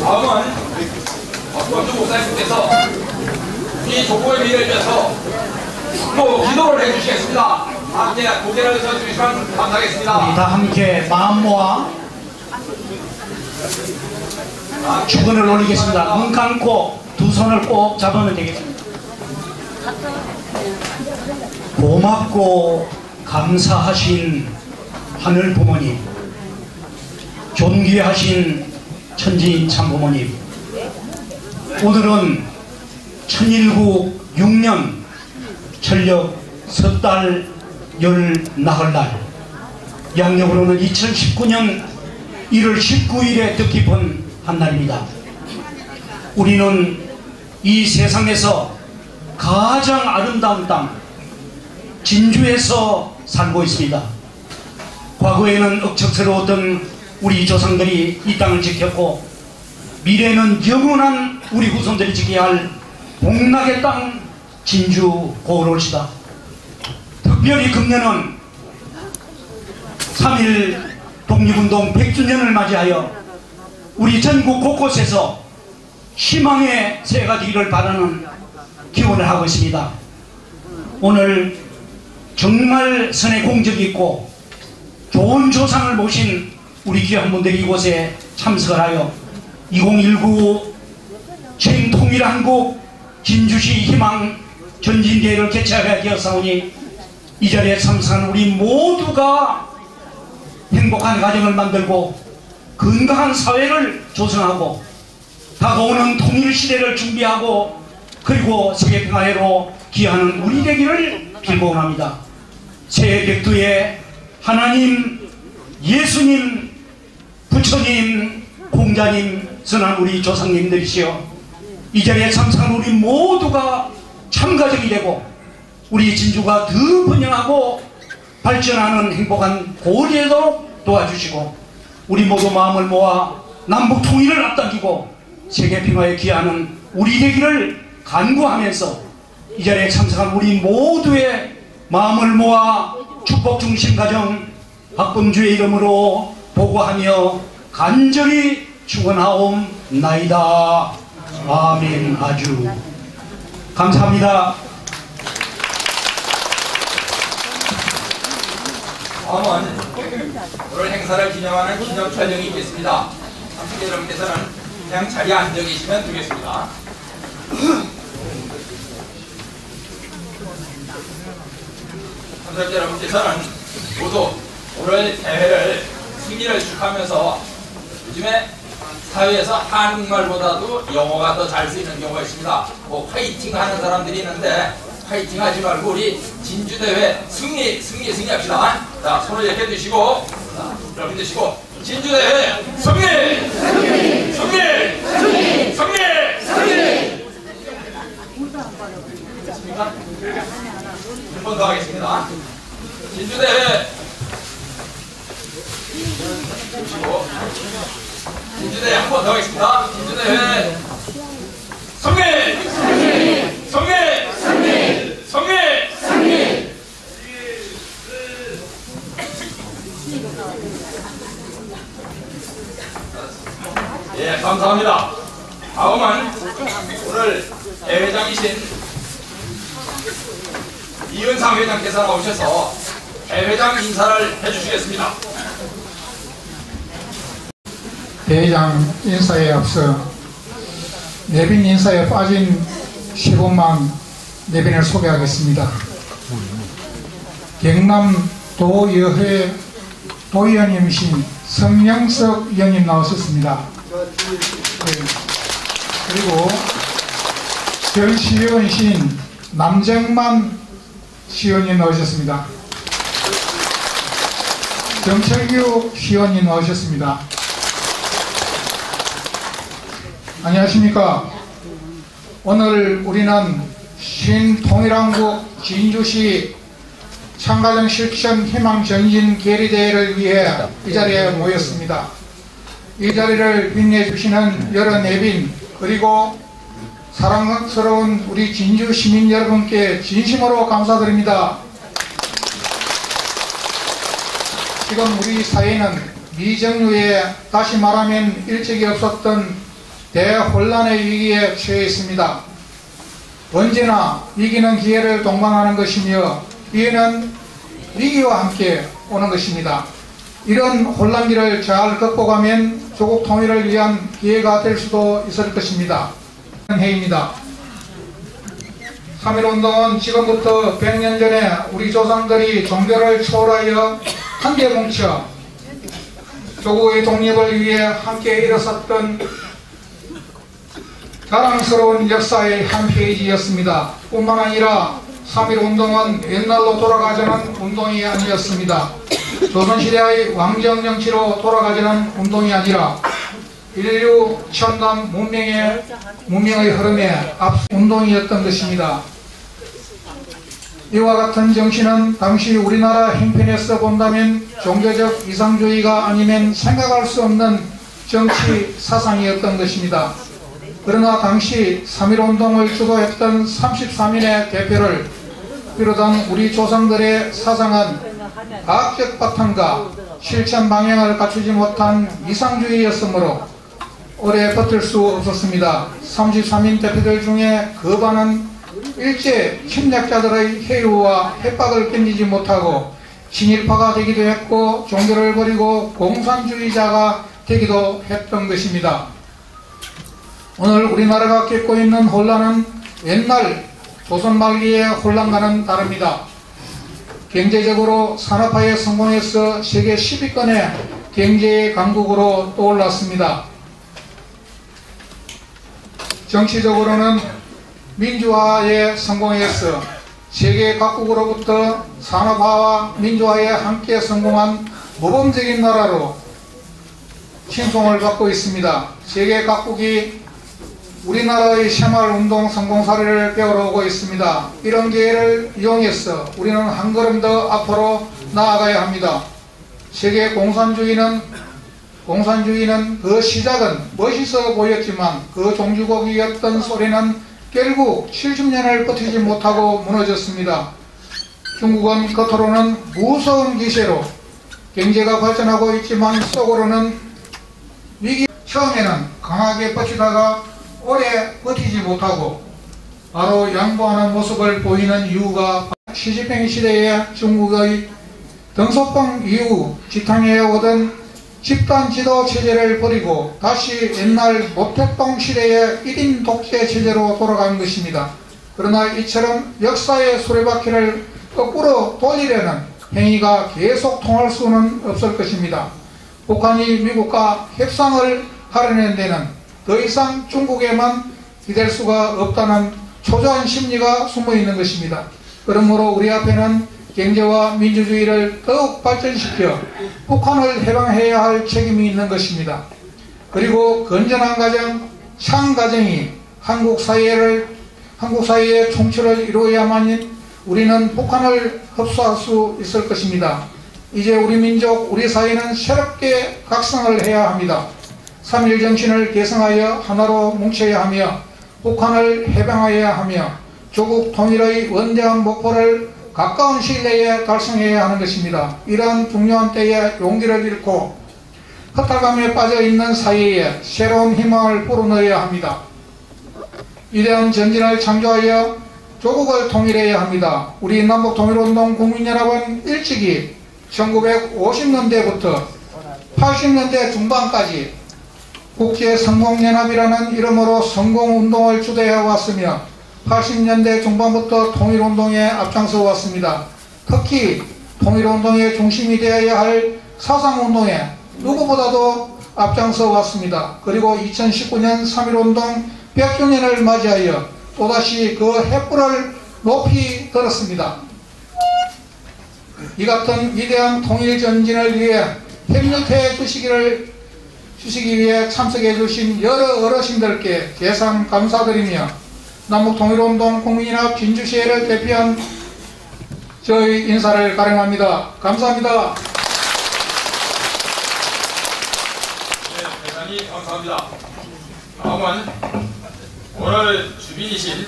다음은 박범주 목사님께서 이 조국의 미래를 위해서 또 기도를 해주시겠습니다. 함께 고개를 들어주시면 감사하겠습니다. 우리 다 함께 마음 모아 축원을 올리겠습니다. 눈 감고 두 손을 꼭 잡으면 되겠습니다. 고맙고 감사하신 하늘 부모님, 존귀하신 천지인 참부모님, 오늘은 천일국 6년 철력 섣달 열 나흘날, 양력으로는 2019년 1월 19일에 뜻깊은 한날입니다. 우리는 이 세상에서 가장 아름다운 땅 진주에서 살고 있습니다. 과거에는 억척스러웠던 우리 조상들이 이 땅을 지켰고 미래는 영원한 우리 후손들이 지켜야 할 복락의 땅 진주 고을올시다. 특별히 금년은 3.1 독립운동 100주년을 맞이하여 우리 전국 곳곳에서 희망의 새해가 되기를 바라는 기원을 하고 있습니다. 오늘 정말 선의 공적이 있고 좋은 조상을 모신 우리 귀한 분들이 이곳에 참석을 하여 2019 신통일한국 진주시 희망 전진대회를 개최하게 되었사오니 이 자리에 참석한 우리 모두가 행복한 가정을 만들고 건강한 사회를 조성하고 다가오는 통일시대를 준비하고 그리고 세계평화회로 기여하는 우리 되기를 빌고 원합니다. 새해 벽두에 하나님, 예수님, 부처님, 공자님, 선한 우리 조상님들이시여, 이 자리에 참석한 우리 모두가 참가적이 되고 우리 진주가 더 번영하고 발전하는 행복한 고리에도 도와주시고, 우리 모두 마음을 모아 남북 통일을 앞당기고 세계 평화에 기하는 우리 되기를 간구하면서 이 자리에 참석한 우리 모두의 마음을 모아 축복 중심 가정 박범주의 이름으로 보고하며 간절히 축원하옵나이다. 아멘. 아주 감사합니다. 다음은 오늘 행사를 기념하는 기념 촬영이 있겠습니다. 참석자 여러분께서는 그냥 자리에 앉아 계시면 되겠습니다. 참석자 여러분께서는 모두 오늘 대회를 승리를 축하하면서, 요즘에 사회에서 한국말보다도 영어가 더 잘 쓰이는 경우가 있습니다. 뭐 파이팅 하는 사람들이 있는데 파이팅 하지 말고 우리 진주대회 승리합시다. 자, 손을 이렇게 드시고, 자, 이렇게 드시고, 진주대회 승리! 됐습니까? 한 번 더 하겠습니다. 진주대회 드시고, 진주대회 한 번 더 하겠습니다. 진주대회 승리! 예, 감사합니다. 다음은 오늘 대회장이신 이은상 회장께서 나오셔서 대회장 인사를 해주시겠습니다. 대회장 인사에 앞서 내빈 인사에 빠진 15만 내빈을 소개하겠습니다. 경남 도의회 도의원님이신 성영석 의원님 나오셨습니다. 네. 그리고 결시의원이신 남정만 시의원님 나오셨습니다. 정철규 시의원님 나오셨습니다. 안녕하십니까. 오늘 우리는 신통일한국 진주시 참가정 실천 희망 전진 계리대회를 위해 이 자리에 모였습니다. 이 자리를 빛내주시는 여러 내빈, 그리고 사랑스러운 우리 진주 시민 여러분께 진심으로 감사드립니다. 지금 우리 사회는 미정유에, 다시 말하면 일찍이 없었던 대혼란의 위기에 처해 있습니다. 언제나 위기는 기회를 동반하는 것이며 기회는 위기와 함께 오는 것입니다. 이런 혼란기를 잘 극복하면 조국 통일을 위한 기회가 될 수도 있을 것입니다. 해입니다. 3.1운동은 지금부터 100년 전에 우리 조상들이 종교를 초월하여 함께 뭉쳐 조국의 독립을 위해 함께 일어섰던 자랑스러운 역사의 한 페이지였습니다. 뿐만 아니라 3.1운동은 옛날로 돌아가자는 운동이 아니었습니다. 조선시대의 왕정정치로 돌아가자는 운동이 아니라 인류 첨단 문명의 흐름에 앞서 운동이었던 것입니다. 이와 같은 정신은 당시 우리나라 형편에서 본다면 종교적 이상주의가 아니면 생각할 수 없는 정치 사상이었던 것입니다. 그러나 당시 3.1운동을 주도했던 33인의 대표를 비롯한 우리 조상들의 사상은 과학적 바탕과 실천 방향을 갖추지 못한 이상주의였으므로 오래 버틸 수 없었습니다. 33인 대표들 중에 거반은 일제 침략자들의 해유와 협박을 견디지 못하고 친일파가 되기도 했고 종교를 버리고 공산주의자가 되기도 했던 것입니다. 오늘 우리나라가 겪고 있는 혼란은 옛날 조선 말기의 혼란과는 다릅니다. 경제적으로 산업화에 성공해서 세계 10위권의 경제 강국으로 떠올랐습니다. 정치적으로는 민주화에 성공해서 세계 각국으로부터 산업화와 민주화에 함께 성공한 모범적인 나라로 칭송을 받고 있습니다. 세계 각국이 우리나라의 새마을운동 성공 사례를 배우러 오고 있습니다. 이런 기회를 이용해서 우리는 한 걸음 더 앞으로 나아가야 합니다. 세계 공산주의는 그 시작은 멋있어 보였지만 그 종주국이었던 소련은 결국 70년을 버티지 못하고 무너졌습니다. 중국은 겉으로는 무서운 기세로 경제가 발전하고 있지만 속으로는 위기, 처음에는 강하게 버티다가 오래 버티지 못하고 바로 양보하는 모습을 보이는 이유가 시진핑 시대의 중국의 덩소병 이후 지탕해 오던 집단 지도 체제를 버리고 다시 옛날 모택동 시대의 1인 독재 체제로 돌아간 것입니다. 그러나 이처럼 역사의 수레바퀴를 거꾸로 돌리려는 행위가 계속 통할 수는 없을 것입니다. 북한이 미국과 협상을 하려는 데는 더 이상 중국에만 기댈 수가 없다는 초조한 심리가 숨어 있는 것입니다. 그러므로 우리 앞에는 경제와 민주주의를 더욱 발전시켜 북한을 해방해야 할 책임이 있는 것입니다. 그리고 건전한 가정, 창 가정이 한국 사회의 총체를 이루어야만 우리는 북한을 흡수할 수 있을 것입니다. 이제 우리 민족, 우리 사회는 새롭게 각성을 해야 합니다. 3.1 정신을 계승하여 하나로 뭉쳐야 하며 북한을 해방하여야 하며 조국 통일의 원대한 목표를 가까운 시일 내에 달성해야 하는 것입니다. 이러한 중요한 때에 용기를 잃고 허탈감에 빠져있는 사회에 새로운 희망을 불어넣어야 합니다. 위대한 전진을 창조하여 조국을 통일해야 합니다. 우리 남북통일운동 국민연합은 일찍이 1950년대부터 80년대 중반까지 국제성공연합이라는 이름으로 성공운동을 주도해 왔으며 80년대 중반부터 통일운동에 앞장서 왔습니다. 특히 통일운동의 중심이 되어야 할 사상운동에 누구보다도 앞장서 왔습니다. 그리고 2019년 3.1운동 100주년을 맞이하여 또다시 그 횃불을 높이 들었습니다. 이 같은 위대한 통일전진을 위해 협력해 주시기 위해 참석해 주신 여러 어르신들께 개상 감사드리며 남북통일운동 국민연합 진주시회를 대표한 저희 인사를 가령합니다. 감사합니다. 네, 대단히 감사합니다. 다음은 오늘 주빈이신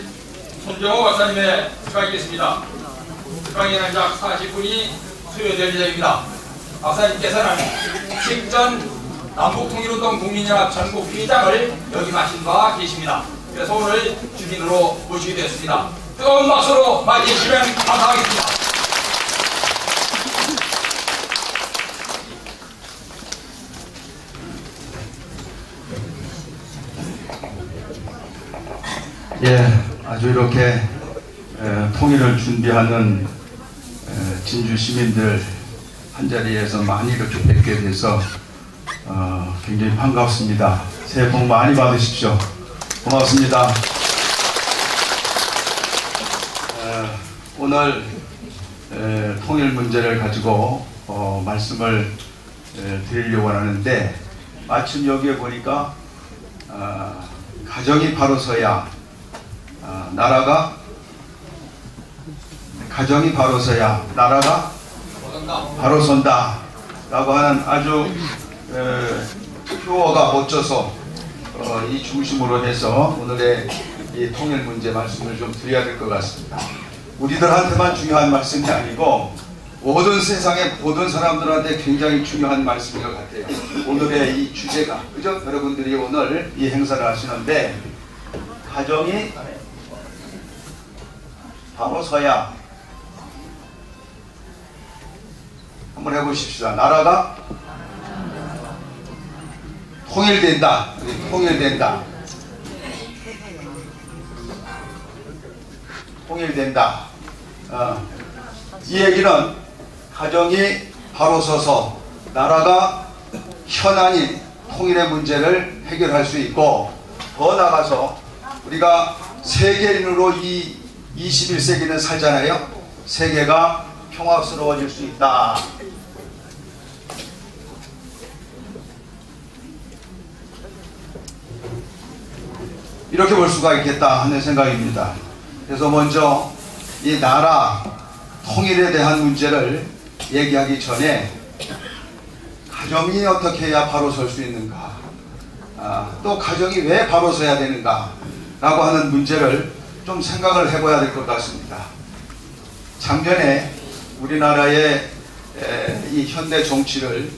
손정호 박사님의 특강이겠습니다. 특강에는 약 40분이 수요될 예정입니다. 박사님께서는 직전 남북통일운동 국민연합 전국 회장을 역임하신 바 계십니다. 그래서 오늘 주빈으로 모시게 되었습니다. 뜨거운 박수로 맞이해 주시면 감사하겠습니다. 예, 아주 이렇게 통일을 준비하는 진주 시민들 한자리에서 많이 이렇게 뵙게 돼서 굉장히 반갑습니다. 새해 복 많이 받으십시오. 고맙습니다. 오늘 통일 문제를 가지고 말씀을 드리려고 하는데 마침 여기에 보니까 가정이 바로 서야 나라가 바로 선다 라고 하는 아주 표어가 멋져서 이 중심으로 해서 오늘의 이 통일 문제 말씀을 좀 드려야 될 것 같습니다. 우리들한테만 중요한 말씀이 아니고 모든 세상의 모든 사람들한테 굉장히 중요한 말씀인 것 같아요. 오늘의 이 주제가 그죠? 여러분들이 오늘 이 행사를 하시는데 가정이 바로 서야 한번 해보십시다. 나라가 통일된다. 이 얘기는 가정이 바로 서서 나라가 현안인 통일의 문제를 해결할 수 있고 더 나아가서 우리가 세계인으로 이 21세기는 살잖아요. 세계가 평화스러워질 수 있다. 이렇게 볼 수가 있겠다 하는 생각입니다. 그래서 먼저 이 나라 통일에 대한 문제를 얘기하기 전에 가정이 어떻게 해야 바로 설 수 있는가, 또 가정이 왜 바로 서야 되는가 라고 하는 문제를 좀 생각을 해봐야 될 것 같습니다. 작년에 우리나라의 이 현대 정치를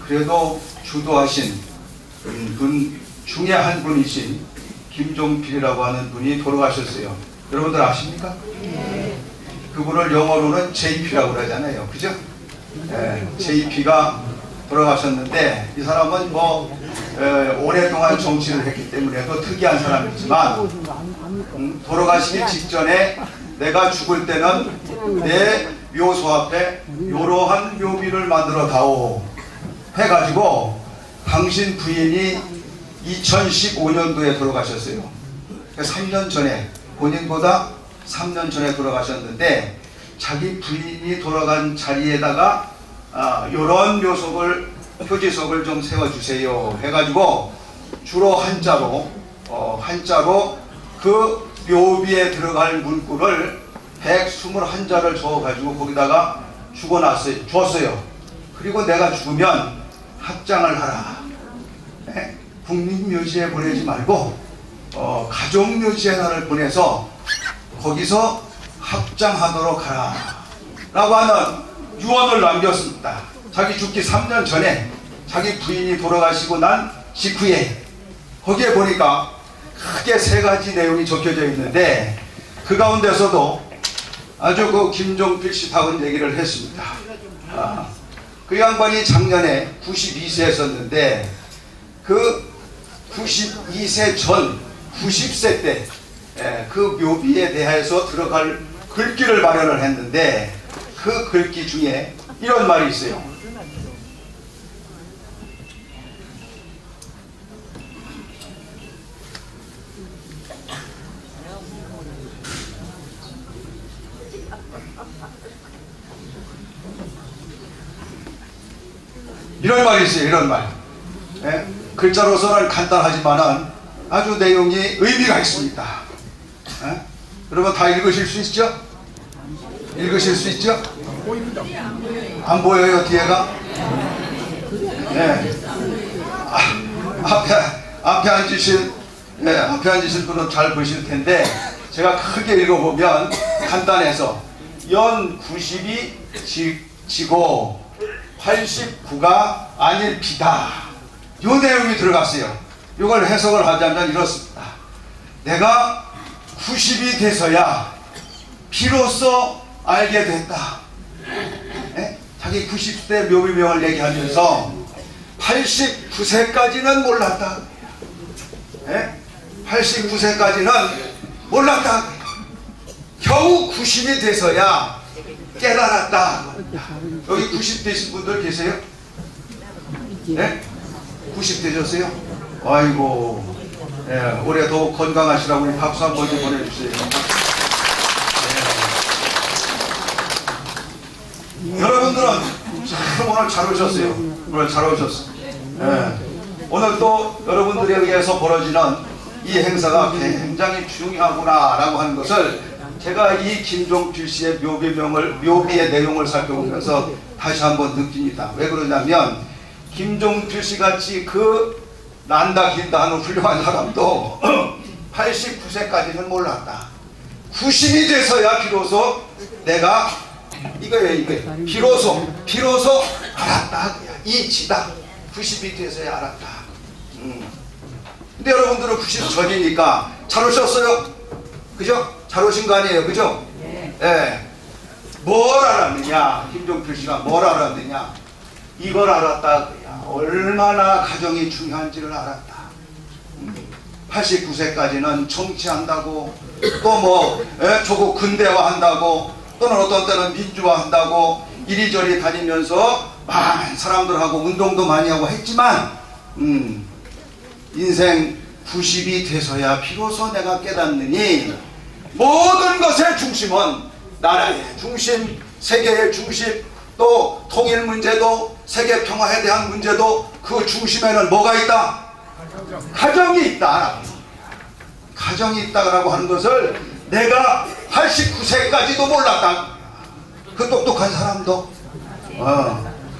그래도 주도하신 분 중에 한 분이신 김종필이라고 하는 분이 돌아가셨어요. 여러분들 아십니까? 그분을 영어로는 JP라고 그러잖아요. 그죠? JP가 돌아가셨는데, 이 사람은 뭐 오랫동안 정치를 했기 때문에 또 특이한 사람이지만 돌아가시기 직전에 내가 죽을 때는 내 묘소 앞에 이러한 묘비를 만들어 다오 해가지고 당신 부인이 2015년도에 돌아가셨어요. 3년 전에, 본인보다 3년 전에 돌아가셨는데, 자기 부인이 돌아간 자리에다가 이런 묘석을, 표지석을 좀 세워주세요 해가지고 주로 한자로 그 묘비에 들어갈 문구를 121자를 적어가지고 거기다가 주었어요. 그리고 내가 죽으면 합장을 하라. 국립묘지에 보내지 말고 가족묘지에 나를 보내서 거기서 합장하도록 하라 라고 하는 유언을 남겼습니다. 자기 죽기 3년 전에 자기 부인이 돌아가시고 난 직후에 거기에 보니까 크게 3가지 내용이 적혀져 있는데, 그 가운데서도 아주 그 김종필 씨 다운 얘기를 했습니다. 그 양반이 작년에 92세였었는데 그 92세 전 90세 때 그 묘비에 대해서 들어갈 글귀를 마련을 했는데, 그 글귀 중에 이런 말이 있어요. 이런 말이 있어요. 이런 말. 글자로서는 간단하지만은 아주 내용이 의미가 있습니다. 여러분 다 읽으실 수 있죠? 읽으실 수 있죠? 안 보여요, 뒤에가? 네. 앞에 앉으신 분은 잘 보실 텐데, 제가 크게 읽어보면 간단해서 연 90이 지고 89가 아닐 피다, 요 내용이 들어갔어요. 이걸 해석을 하자면 이렇습니다. 내가 90이 돼서야 비로소 알게 됐다. 자기 90세 묘비명을 얘기하면서 89세까지는 몰랐다. 89세까지는 몰랐다. 겨우 90이 돼서야 깨달았다. 여기 90 되신 분들 계세요? 네? 90 되셨어요? 아이고, 올해 더 건강하시라고 우리 박수 한번 좀 보내주세요. 여러분들은 참 오늘 잘 오셨어요. 오늘 잘 오셨어요. 오늘 또 여러분들에 의해서 벌어지는 이 행사가 굉장히 중요하구나 라고 하는 것을 제가 이 김종필 씨의 묘비의 내용을 살펴보면서 다시 한번 느낍니다. 왜 그러냐면, 김종필 씨 같이 그 난다 긴다 하는 훌륭한 사람도 89세까지는 몰랐다. 90이 돼서야 비로소 내가 이거예요. 비로소 알았다. 이치다. 90이 돼서야 알았다. 근데 여러분들은 90 전이니까 잘 오셨어요? 그죠? 잘 오신 거 아니에요? 그죠? 네. 뭘 알았느냐? 김종필 씨가 뭘 알았느냐? 이걸 알았다. 얼마나 가정이 중요한지를 알았다. 89세까지는 정치한다고, 또 뭐 조국 근대화한다고, 또는 어떤 때는 민주화한다고 이리저리 다니면서 많은 사람들하고 운동도 많이 하고 했지만, 인생 90이 돼서야 비로소 내가 깨닫느니 모든 것의 중심은 나라의 중심, 세계의 중심, 또 통일 문제도 세계 평화에 대한 문제도 그 중심에는 뭐가 있다? 가정이 있다. 가정이 있다라고 하는 것을 내가 89세까지도 몰랐다. 그 똑똑한 사람도.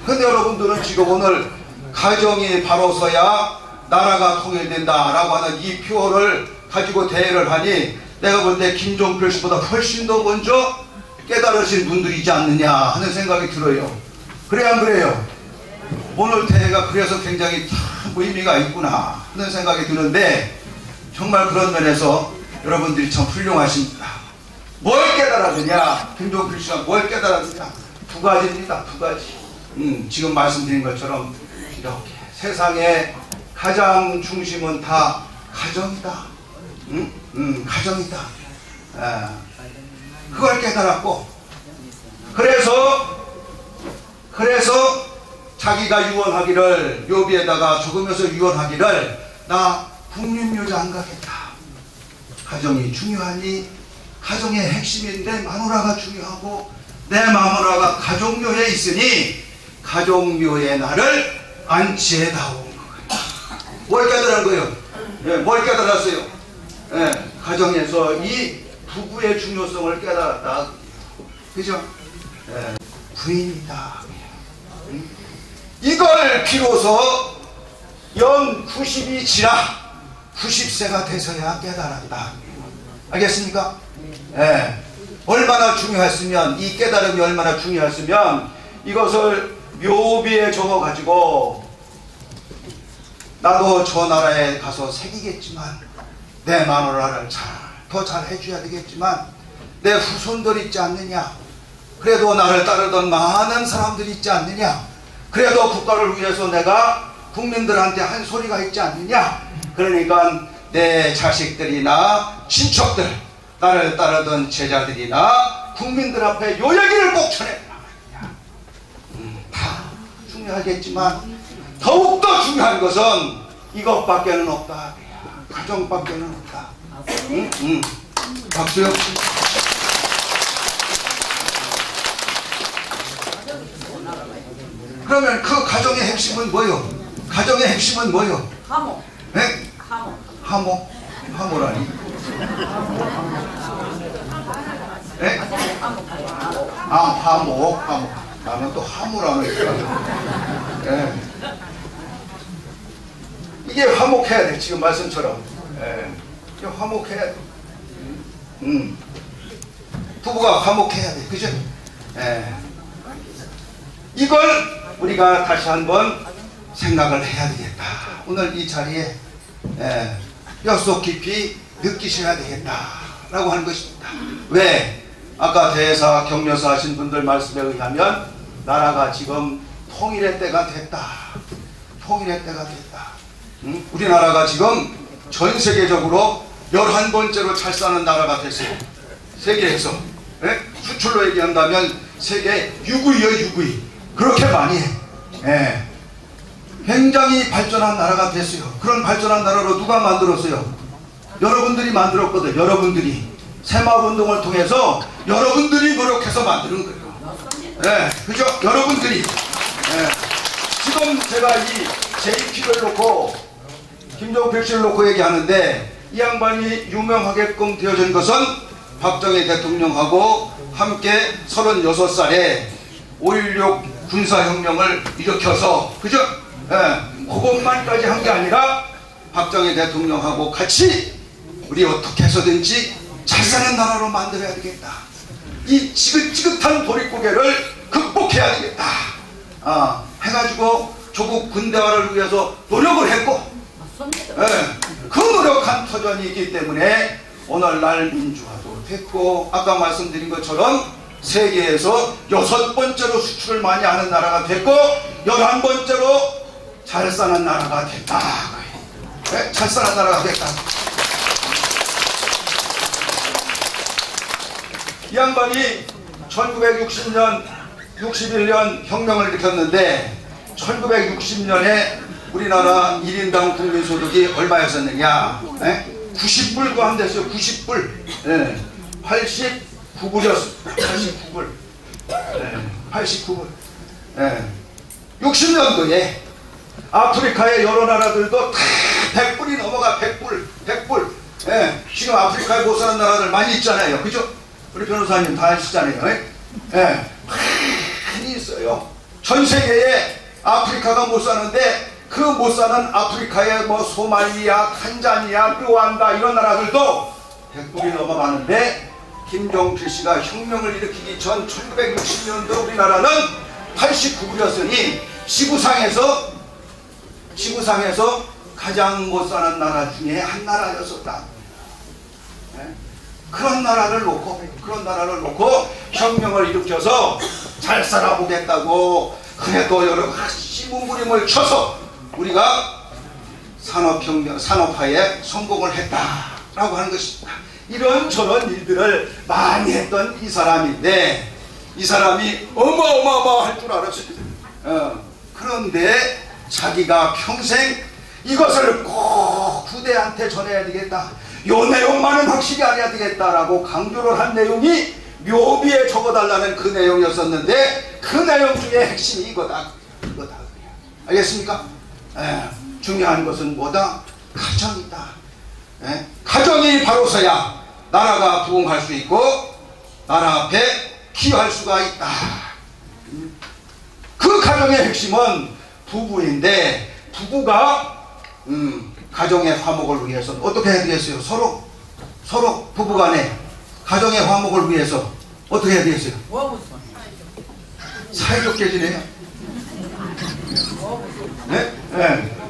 근데 여러분들은 지금 오늘 가정이 바로서야 나라가 통일된다라고 하는 이 표어를 가지고 대회를 하니 내가 볼 때 김종필 씨보다 훨씬 더 먼저 깨달으신 분들이지 않느냐 하는 생각이 들어요. 그래 안 그래요? 오늘 대회가 그래서 굉장히 참 의미가 있구나 하는 생각이 드는데 정말 그런 면에서 여러분들이 참 훌륭하십니다. 뭘 깨달았느냐? 김종필 씨가 뭘 깨달았느냐? 두 가지입니다. 두 가지. 지금 말씀드린 것처럼 이렇게 세상의 가장 중심은 다 가정이다. 가정이다. 그걸 깨달았고 그래서 자기가 유언하기를 욥기에다가 적으면서 유언하기를 나 국립묘지 안 가겠다. 가정이 중요하니 가정의 핵심인 내 마누라가 중요하고 내 마누라가 가족묘에 있으니 가족묘에 나를 안치해 나온 거예요. 뭘 깨달은 거예요? 예, 뭘 깨달았어요? 예, 가정에서 이 부부의 중요성을 깨달았다. 그죠? 예, 부인이다. 이걸 비로소 연 90이 지나 90세가 돼서야 깨달았다. 알겠습니까? 예. 얼마나 중요했으면, 이 깨달음이 얼마나 중요했으면 이것을 묘비에 적어가지고 나도 저 나라에 가서 새기겠지만 내 마누라를 더 잘 해줘야 되겠지만 내 후손들 있지 않느냐, 그래도 나를 따르던 많은 사람들이 있지 않느냐, 그래도 국가를 위해서 내가 국민들한테 한 소리가 있지 않느냐, 그러니까 내 자식들이나 친척들, 나를 따르던 제자들이나 국민들 앞에 요 얘기를 꼭 전해라. 다 중요하겠지만 더욱더 중요한 것은 이것밖에는 없다. 가정밖에는 없다. 박수요. 그러면 그 가정의 핵심은 뭐요? 가정의 핵심은 뭐요? 화목. 네? 화목. 화목라니? 네? 아, 화목. 나는 또 화무라는 거야. 네. 이게 화목해야 돼. 지금 말씀처럼. 네. 이게 화목해야 돼. 부부가 화목해야 돼. 그죠? 네. 이걸 우리가 다시 한번 생각을 해야 되겠다. 오늘 이 자리에 뼛속 깊이 느끼셔야 되겠다 라고 하는 것입니다. 왜? 아까 대사 격려사 하신 분들 말씀에 의하면 나라가 지금 통일의 때가 됐다. 통일의 때가 됐다. 우리나라가 지금 전 세계적으로 11번째로 잘 사는 나라가 됐어요. 세계에서. 네? 수출로 얘기한다면 세계 6위예요. 6위. 그렇게 많이 해. 네. 굉장히 발전한 나라가 됐어요. 그런 발전한 나라로 누가 만들었어요? 여러분들이 만들었거든. 여러분들이 새마을운동을 통해서 여러분들이 노력해서 만드는 거예요. 네, 그죠? 여러분들이. 네. 지금 제가 이 JP를 놓고 김종필 씨를 놓고 얘기하는데 이 양반이 유명하게끔 되어진 것은 박정희 대통령하고 함께 36살에 5.16 군사혁명을 일으켜서, 그죠? 예, 그것만까지 한 게 아니라 박정희 대통령하고 같이 우리 어떻게 해서든지 잘 사는 나라로 만들어야 되겠다. 이 지긋지긋한 도립고개를 극복해야 되겠다. 해가지고 조국 근대화를 위해서 노력을 했고, 예, 그 노력한 터전이 있기 때문에 오늘날 민주화도 됐고, 아까 말씀드린 것처럼 세계에서 6번째로 수출을 많이 하는 나라가 됐고 11번째로 잘 사는 나라가 됐다. 네? 잘 사는 나라가 됐다. 이 양반이 1960년 61년 혁명을 일으켰는데 1960년에 우리나라 1인당 국민소득이 얼마였었느냐? 90불도 안 됐어요. 90불. 네. 89불이었습니다. 89불. 89불. 60년도에 아프리카의 여러 나라들도 다 100불이 넘어가. 100불. 지금 아프리카에 못 사는 나라들 많이 있잖아요. 그죠? 우리 변호사님 다 아시잖아요. 많이 있어요. 전 세계에 아프리카가 못 사는데 그 못 사는 아프리카의 뭐 소말리아, 탄자니아, 르완다 이런 나라들도 100불이 넘어가는데 김종필 씨가 혁명을 일으키기 전 1960년도 우리나라는 89불이었으니 지구상에서 가장 못 사는 나라 중에 한 나라였었다. 그런 나라를 놓고 혁명을 일으켜서 잘 살아보겠다고 그래도 여러 가지 몸부림을 쳐서 우리가 산업화에 성공을 했다라고 하는 것입니다. 이런저런 일들을 많이 했던 이 사람인데 이 사람이 어마어마할 줄 알았어요. 그런데 자기가 평생 이것을 꼭 부대한테 전해야 되겠다. 요 내용만은 확실히 알아야 되겠다라고 강조를 한 내용이 묘비에 적어달라는 그 내용이었었는데 그 내용 중에 핵심이 이거다. 알겠습니까? 중요한 것은 뭐다? 가정이다. 가정이 바로서야 나라가 부흥할 수 있고 나라 앞에 기여할 수가 있다. 그 가정의 핵심은 부부인데 부부가 가정의 화목을 위해서 어떻게 해야 되겠어요? 서로 부부간에 가정의 화목을 위해서 어떻게 해야 되겠어요? 사이좋게 지내요.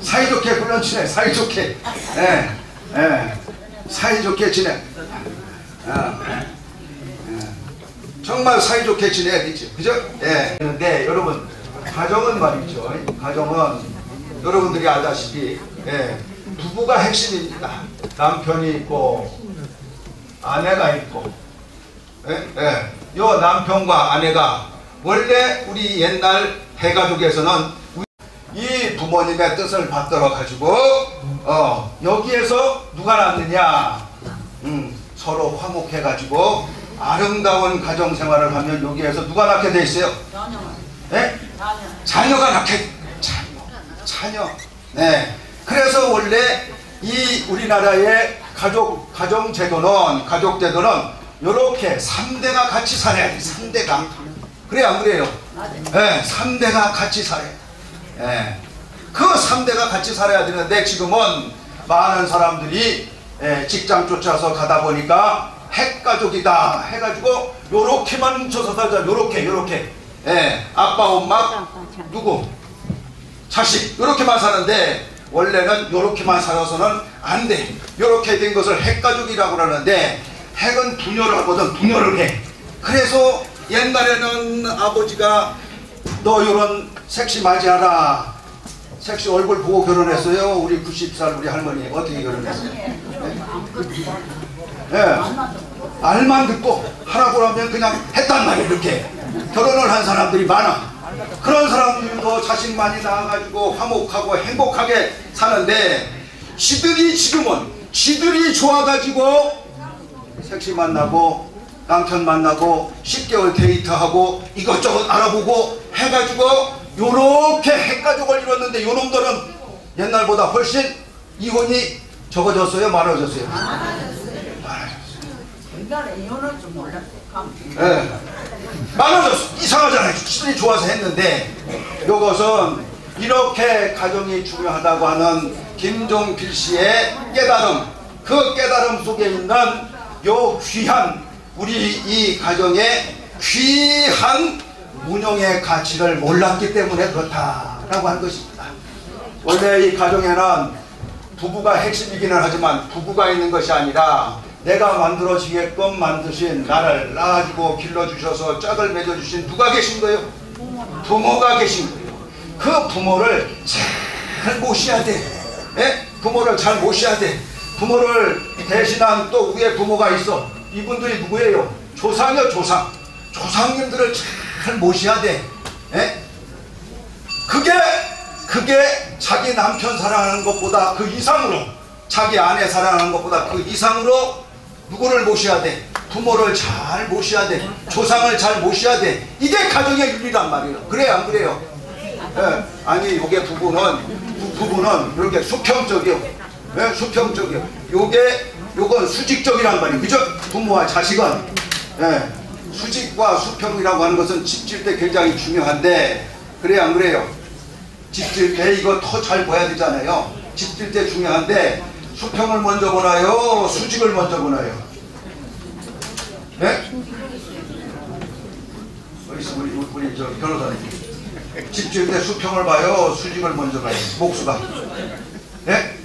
사이좋게 훈련 지내. 사이좋게 지내. 정말 사이좋게 지내야 되죠. 그죠? 그런데 여러분 가정은 말이죠. 가정은 여러분들이 알다시피 부부가 핵심입니다. 남편이 있고 아내가 있고 요 남편과 아내가 원래 우리 옛날 대가족에서는 이 부모님의 뜻을 받들어 가지고 여기에서 누가 낳느냐 서로 화목해 가지고 아름다운 가정 생활을 하면 여기에서 누가 낳게 돼 있어요? 자녀가 낳게. 자녀. 그래서 원래 이 우리나라의 가정 제도는 요렇게 3대가 같이 살아야 돼. 3대가. 그래 안 그래요? 3대가 같이 살아야 돼. 그 3대가 같이 살아야 되는데 지금은 많은 사람들이 직장 쫓아서 가다 보니까 핵가족이다 해가지고 요렇게만 뭉쳐서 살자. 요렇게 아빠 엄마 누구 자식 요렇게만 사는데 원래는 요렇게만 살아서는 안 돼. 요렇게 된 것을 핵가족이라고 그러는데 핵은 분열을 하거든. 분열을 해. 그래서 옛날에는 아버지가 너 요런 섹시 맞이하라. 섹시 얼굴 보고 결혼했어요. 우리 90살 우리 할머니 어떻게 결혼했어요? 말만 듣고 하라고 하면 그냥 했단 말이에요. 이렇게 결혼을 한 사람들이 많아. 그런 사람들도 자식 많이 낳아가지고 화목하고 행복하게 사는데 지들이 좋아가지고 섹시 만나고 남편 만나고 10개월 데이트하고 이것저것 알아보고 해가지고 요렇게 핵가족을 이뤘는데 요놈들은 옛날보다 훨씬 이혼이 적어졌어요? 많아졌어요? 많아졌어. 이상하잖아요. 지들이 좋아서 했는데 요것은 이렇게 가정이 중요하다고 하는 김종필 씨의 깨달음, 그 깨달음 속에 있는 요 귀한 우리 이 가정의 귀한 운영의 가치를 몰랐기 때문에 그렇다라고 한 것입니다. 원래 이 가정에는 부부가 핵심이기는 하지만 부부가 있는 것이 아니라 내가 만들어지게끔 만드신 나를 낳아주고 길러주셔서 짝을 맺어주신 누가 계신 거예요? 부모가 계신 거예요. 그 부모를 잘 모셔야 돼. 부모를 잘 모셔야 돼. 부모를 대신한 또 위에 부모가 있어. 이분들이 누구예요? 조상이요, 조상. 조상님들을 잘 모셔야 돼. 그게 자기 남편 사랑하는 것보다 그 이상으로, 자기 아내 사랑하는 것보다 그 이상으로 누구를 모셔야 돼? 부모를 잘 모셔야 돼. 조상을 잘 모셔야 돼. 이게 가정의 윤리란 말이에요. 그래요, 안 그래요? 예, 아니, 요게 부부는 이렇게 수평적이요. 예, 수평적이요. 요건 수직적이란 말이에요. 그죠? 부모와 자식은. 예, 수직과 수평이라고 하는 것은 집 질 때 굉장히 중요한데, 그래요, 안 그래요? 집 질 때 이거 더 잘 봐야 되잖아요. 집 질 때 중요한데, 수평을 먼저 보나요? 수직을 먼저 보나요? 네? 어디 있어, 우리 저 변호사님. 집 질 때 수평을 봐요? 수직을 먼저 봐요? 목수가. 네?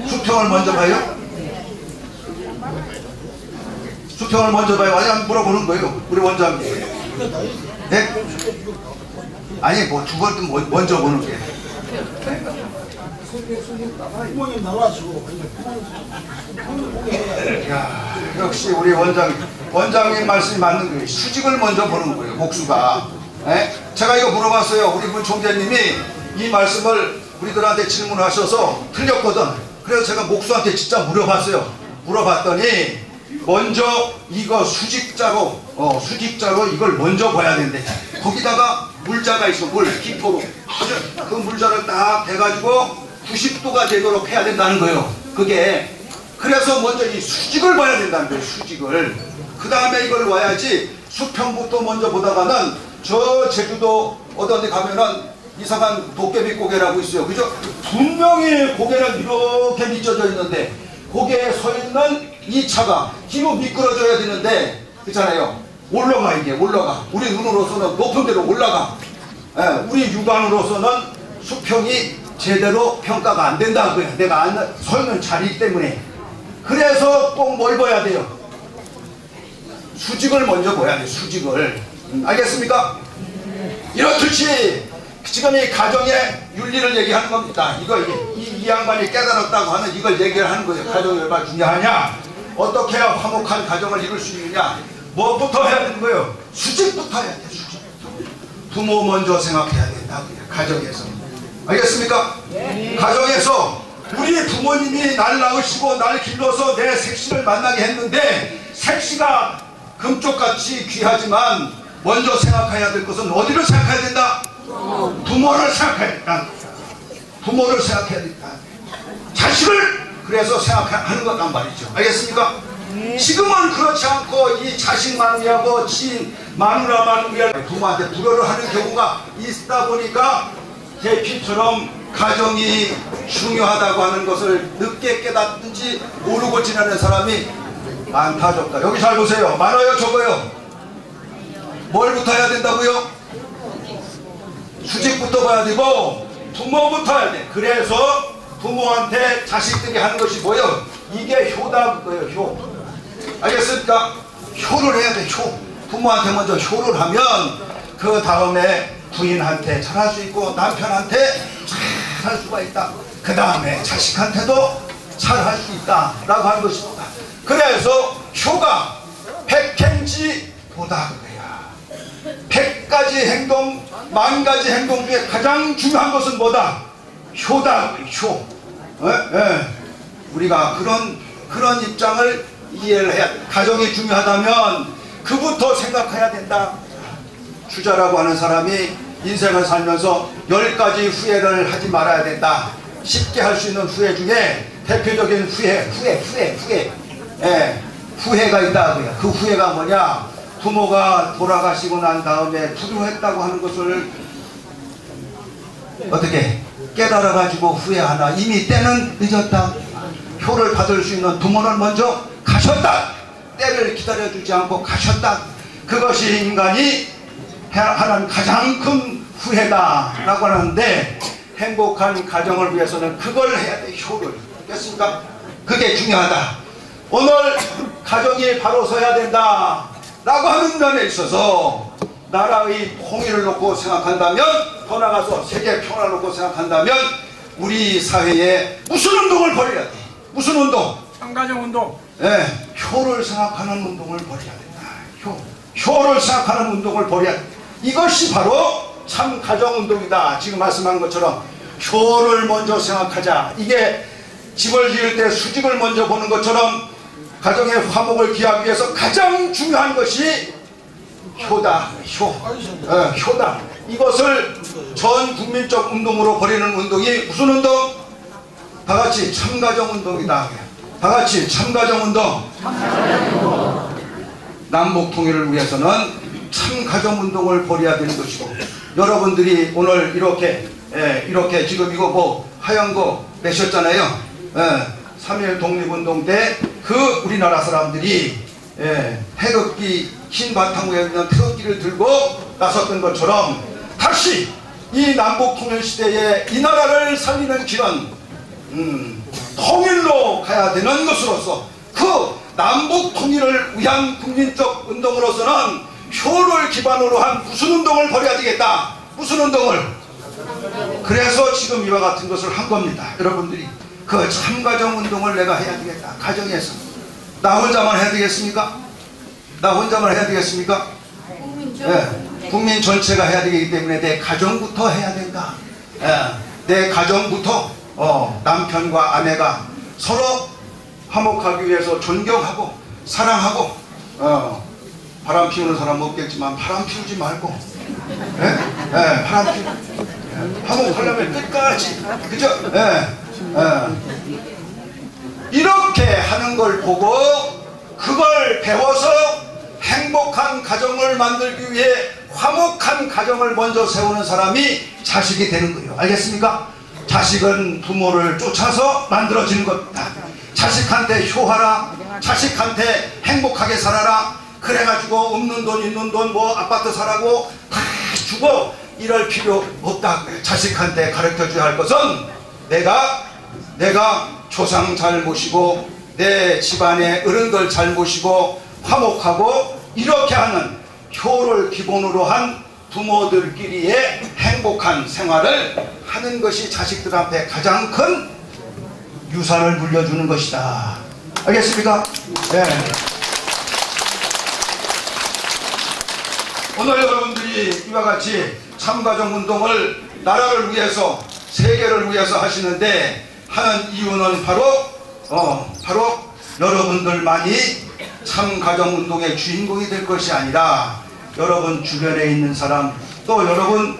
수평을 먼저 봐요? 수평을 먼저 봐요? 아니, 물어보는 거예요. 우리 원장님. 네? 아니, 뭐 두 번도 먼저 보는 거예요. 야, 역시 우리 원장님 말씀이 맞는 거예요. 수직을 먼저 보는 거예요. 목수가. 에? 제가 이거 물어봤어요. 우리 문 총재님이 이 말씀을 우리들한테 질문하셔서 틀렸거든. 그래서 제가 목수한테 진짜 물어봤어요. 물어봤더니 먼저 이거 수직자로 이걸 먼저 봐야 된대. 거기다가 물자가 있어. 물 기포로 그 물자를 딱 대가지고 90도가 되도록 해야 된다는 거예요. 그게 그래서 먼저 이 수직을 봐야 된다는 거예요. 수직을. 그 다음에 이걸 와야지. 수평부터 먼저 보다가는 저 제주도 어떤 데 가면은 이상한 도깨비 고개라고 있어요. 그죠? 분명히 고개는 이렇게 미쳐져 있는데 고개에 서 있는 이 차가 뒤로 미끄러져야 되는데 그렇잖아요. 올라가. 이게 올라가. 우리 눈으로서는 높은 데로 올라가. 예, 우리 육안으로서는 수평이 제대로 평가가 안 된다고요. 내가 서 있는 자리 때문에. 그래서 꼭 뭘 봐야 돼요? 수직을 먼저 봐야 돼. 수직을. 알겠습니까? 이렇듯이 지금 이 가정의 윤리를 얘기하는 겁니다. 이 양반이 깨달았다고 하는 이걸 얘기를 하는 거예요. 가정이 얼마나 중요하냐? 어떻게 해야 화목한 가정을 이룰 수 있느냐? 뭐부터 해야 되는 거예요? 수직부터 해야 돼. 수직부터. 부모 먼저 생각해야 된다고요. 가정에서. 알겠습니까? 가정에서 우리 부모님이 날 낳으시고 날 길러서 내 색시를 만나게 했는데 색시가 금쪽같이 귀하지만 먼저 생각해야 될 것은 어디를 생각해야 된다? 부모를 생각해야 된다. 부모를 생각해야 된다. 자식을 그래서 생각하는 것란 말이죠. 알겠습니까? 지금은 그렇지 않고 이 자식만 위하고 지 마누라만 위하고 부모한테 불효를 하는 경우가 있다 보니까 대피처럼 가정이 중요하다고 하는 것을 늦게 깨닫든지 모르고 지내는 사람이 많다 적다. 여기 잘 보세요. 많아요 적어요? 뭘부터 해야 된다고요? 수직부터 봐야 되고 부모부터 해야 돼. 그래서 부모한테 자식들이 하는 것이 뭐예요? 이게 효다 그거예요. 효. 알겠습니까? 효를 해야 돼. 효. 부모한테 먼저 효를 하면 그 다음에 부인한테 잘할 수 있고 남편한테 잘할 수가 있다. 그 다음에 자식한테도 잘할 수 있다 라고 하는 것입니다. 그래서 효가 백행지보다 그거야. 100가지 행동, 10,000가지 행동 중에 가장 중요한 것은 뭐다? 효다. 효. 우리가 그런 입장을 이해를 해야 돼. 가정이 중요하다면 그부터 생각해야 된다. 주자라고 하는 사람이 인생을 살면서 10가지 후회를 하지 말아야 된다. 쉽게 할 수 있는 후회 중에 대표적인 후회가 있다. 그 후회가 뭐냐? 부모가 돌아가시고 난 다음에 불효했다고 하는 것을 어떻게 깨달아가지고 후회하나? 이미 때는 늦었다. 효를 받을 수 있는 부모는 먼저 가셨다. 때를 기다려주지 않고 가셨다. 그것이 인간이 하는 가장 큰 후회다 라고 하는데 행복한 가정을 위해서는 그걸 해야 돼. 효를. 됐습니까? 그게 중요하다. 오늘 가정이 바로 서야 된다 라고 하는 점에 있어서 나라의 통일을 놓고 생각한다면, 더 나아가서 세계 평화를 놓고 생각한다면 우리 사회에 무슨 운동을 벌여야 돼? 무슨 운동? 상가정 운동. 효를 생각하는 운동을 벌여야 된다. 효를 생각하는 운동을 벌여야 된다. 이것이 바로 참 가정운동이다. 지금 말씀한 것처럼 효를 먼저 생각하자. 이게 집을 지을 때 수직을 먼저 보는 것처럼 가정의 화목을 기하기 위해서 가장 중요한 것이 효다. 효다. 이것을 전 국민적 운동으로 벌이는 운동이 무슨 운동? 다 같이 참가정 운동이다. 다 같이 참가정 운동. 남북 통일을 위해서는 참가정 운동을 벌여야 되는 것이고, 여러분들이 오늘 이렇게 지금 이거 뭐 하얀 거 내셨잖아요. 3.1 독립운동 때 그 우리나라 사람들이 태극기, 흰 바탕 위에 있는 태극기를 들고 나섰던 것처럼 다시 이 남북 통일 시대에 이 나라를 살리는 길은 통일로 가야 되는 것으로서, 그 남북 통일을 위한 국민적 운동으로서는 효를 기반으로 한 무슨 운동을 벌여야 되겠다. 무슨 운동을? 그래서 지금 이와 같은 것을 한 겁니다. 여러분들이 그 참가정 운동을 내가 해야 되겠다. 가정에서 나 혼자만 해야 되겠습니까? 나 혼자만 해야 되겠습니까? 국민 전체가 해야 되기 때문에 내 가정부터 해야 된다. 내 가정부터 남편과 아내가 서로 화목하기 위해서 존경하고 사랑하고, 바람 피우는 사람 없겠지만 바람 피우지 말고, 바람 피우고 화목하려면 끝까지, 그죠? 이렇게 하는 걸 보고 그걸 배워서 행복한 가정을 만들기 위해 화목한 가정을 먼저 세우는 사람이 자식이 되는 거예요. 알겠습니까? 자식은 부모를 쫓아서 만들어지는 겁니다. 자식한테 효하라, 자식한테 행복하게 살아라, 그래가지고 없는 돈 있는 돈 뭐 아파트 사라고 다 주고 이럴 필요 없다. 자식한테 가르쳐줘야 할 것은 내가 조상 잘 모시고 내 집안의 어른들 잘 모시고 화목하고 이렇게 하는 효를 기본으로 한 부모들끼리의 행복한 생활을 하는 것이 자식들한테 가장 큰 유산을 물려주는 것이다. 알겠습니까? 네. 오늘 여러분들이 이와 같이 참가정 운동을 나라를 위해서, 세계를 위해서 하시는데 하는 이유는 바로 여러분들만이 참가정 운동의 주인공이 될 것이 아니라 여러분 주변에 있는 사람, 또 여러분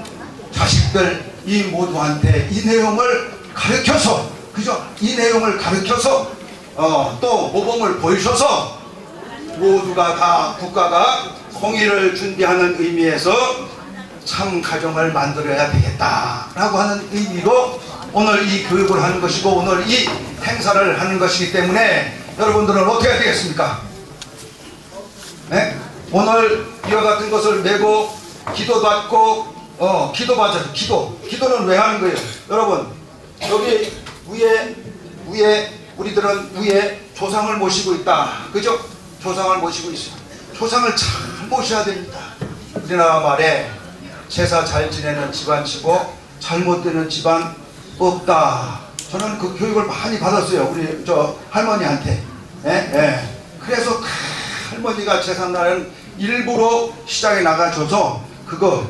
자식들, 이 모두한테 이 내용을 가르쳐서, 그죠? 이 내용을 가르쳐서 또 모범을 보이셔서 모두가 다 국가가 통일을 준비하는 의미에서 참 가정을 만들어야 되겠다라고 하는 의미로 오늘 이 교육을 하는 것이고 오늘 이 행사를 하는 것이기 때문에 여러분들은 어떻게 해야 되겠습니까? 네? 오늘 이와 같은 것을 메고 기도받고 기도받아요. 기도는 왜 하는 거예요? 여러분 여기 위에 우리들은 위에 조상을 모시고 있다. 그죠? 조상을 모시고 있어요. 조상을 잘 모셔야 됩니다. 우리나라 말에 제사 잘 지내는 집안 치고 잘못되는 집안 없다. 저는 그 교육을 많이 받았어요. 우리 할머니한테. 그래서 할머니가 제삿날은 일부러 시장에 나가줘서 그거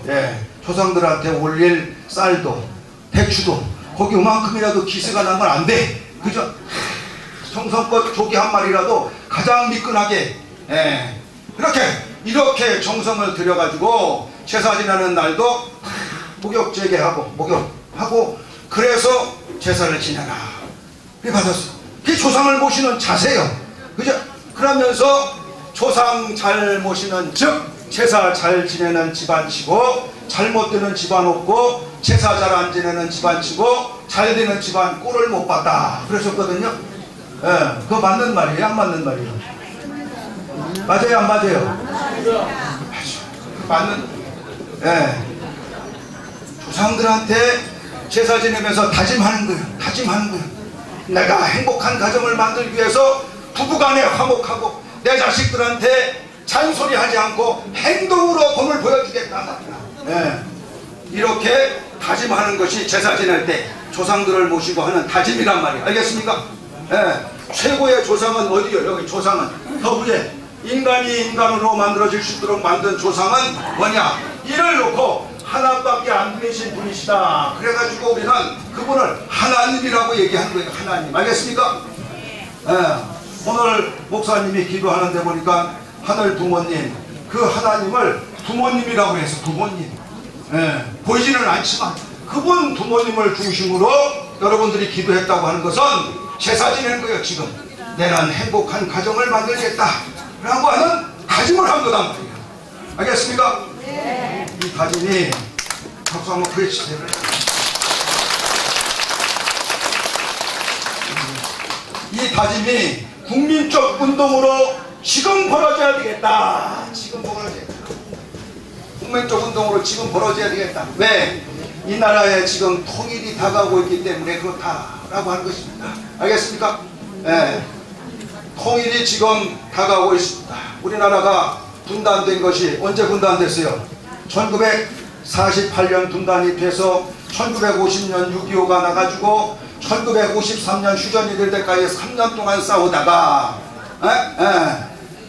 조상들한테 올릴 쌀도 대추도 거기 요만큼이라도 기세가 난 건 안 돼. 그죠? 정성껏 조기 한 마리라도 가장 미끈하게 이렇게 정성을 들여가지고 제사 지내는 날도 목욕 재개하고 목욕하고 그래서 제사를 지내라. 그게 받았어. 그게 조상을 모시는 자세요. 그죠? 그러면서 조상 잘 모시는 즉 제사 잘 지내는 집안치고 잘못되는 집안 없고 제사 잘 안 지내는 집안치고 잘 되는 집안 꼴을 못 봤다 그러셨거든요. 그거 맞는 말이에요? 안 맞는 말이에요? 맞아요? 안 맞아요? 맞는. 조상들한테 제사 지내면서 다짐하는 거예요. 내가 행복한 가정을 만들기 위해서 부부간에 화목하고 내 자식들한테 잔소리하지 않고 행동으로 본을 보여주겠다. 이렇게 다짐하는 것이 제사 지낼 때 조상들을 모시고 하는 다짐이란 말이에요. 알겠습니까? 최고의 조상은 어디요? 여기 조상은 더 위에 인간이 인간으로 만들어질 수 있도록 만든 조상은 뭐냐? 이를 놓고 하나밖에 안 되신 분이시다. 그래가지고 우리는 그분을 하나님이라고 얘기하는 거예요. 하나님. 알겠습니까? 오늘 목사님이 기도하는데 보니까 하늘 부모님, 그 하나님을 부모님이라고 해서 부모님, 보이지는 않지만 그분 부모님을 중심으로 여러분들이 기도했다고 하는 것은 제사 지낸 거예요. 지금 내란 행복한 가정을 만들겠다 라고 하는 다짐을 한 거단 말이에요. 알겠습니까? 네. 이 다짐이 박수 한번 보여주세요. 이 다짐이 국민적 운동으로 지금 벌어져야 되겠다. 지금 벌어져야 되겠다. 국민적 운동으로 지금 벌어져야 되겠다. 왜? 이 나라에 지금 통일이 다가오고 있기 때문에 그렇다라고 하는 것입니다. 알겠습니까? 네. 통일이 지금 다가오고 있습니다. 우리나라가 분단된 것이 언제 분단됐어요? 1948년 분단이 돼서 1950년 6.25가 나가지고 1953년 휴전이 될 때까지 3년 동안 싸우다가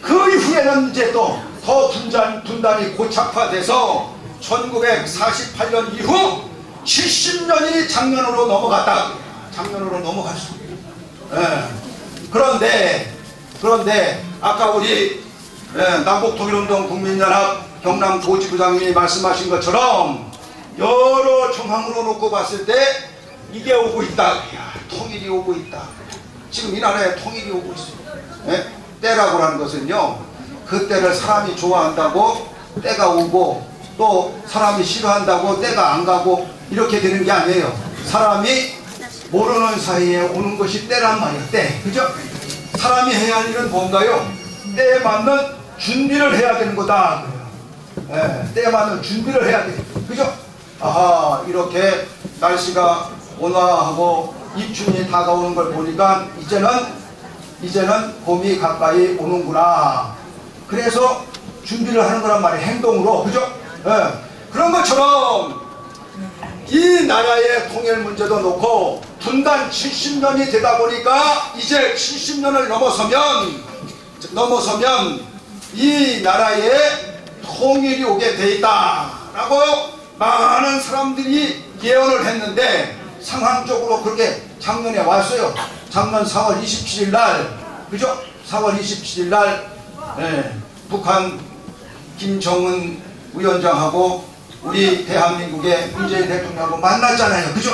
그 이후에는 이제 또 더 분단이 고착화돼서 1948년 이후 70년이 작년으로 넘어갔다. 작년으로 넘어갔습니다. 그런데 아까 우리 남북통일운동 국민연합 경남 고지부장님이 말씀하신 것처럼 여러 정황으로 놓고 봤을 때 이게 오고 있다. 통일이 오고 있다. 지금 이 나라에 통일이 오고 있어요. 때라고 하는 것은요, 그 때를 사람이 좋아한다고 때가 오고 또 사람이 싫어한다고 때가 안 가고 이렇게 되는 게 아니에요. 사람이 모르는 사이에 오는 것이 때란 말이에요. 때. 그죠? 사람이 해야 할 일은 뭔가요? 때에 맞는 준비를 해야 되는 거다. 때에 맞는 준비를 해야 돼. 그죠? 아하, 이렇게 날씨가 온화하고 입춘이 다가오는 걸 보니까 이제는 봄이 가까이 오는구나. 그래서 준비를 하는 거란 말이에요. 행동으로. 그죠? 그런 것처럼 이 나라의 통일 문제도 놓고 분단 70년이 되다 보니까 이제 70년을 넘어서면 이 나라에 통일이 오게 돼 있다라고 많은 사람들이 예언을 했는데 상황적으로 그렇게 작년에 왔어요. 작년 4월 27일 날, 그죠? 4월 27일 날 북한 김정은 위원장하고 우리 대한민국의 문재인 대통령하고 만났잖아요. 그죠?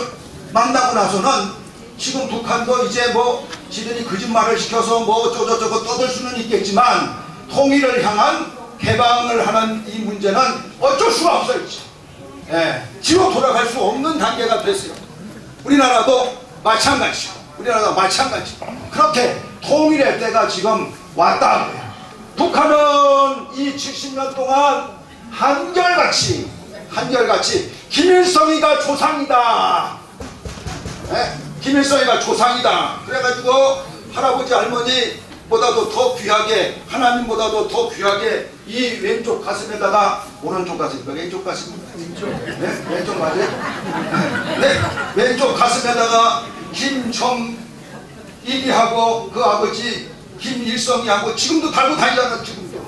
만나고 나서는 지금 북한도 이제 뭐 지들이 거짓말을 시켜서 뭐 어쩌고저쩌고 떠들 수는 있겠지만 통일을 향한 개방을 하는 이 문제는 어쩔 수가 없어요. 뒤로 돌아갈 수 없는 단계가 됐어요. 우리나라도 마찬가지죠. 그렇게 통일의 때가 지금 왔다고요. 북한은 이 70년 동안 한결같이 김일성이가 조상이다. 김일성이가 조상이다. 그래가지고 할아버지 할머니보다도 더 귀하게, 하나님보다도 더 귀하게 이 왼쪽 가슴에다가, 오른쪽 가슴, 왼쪽 가슴입니다. 왼쪽 맞아요? 왼쪽 가슴에다가 김정일이하고 그 아버지 김일성이하고 지금도 달고 다니잖아. 지금도.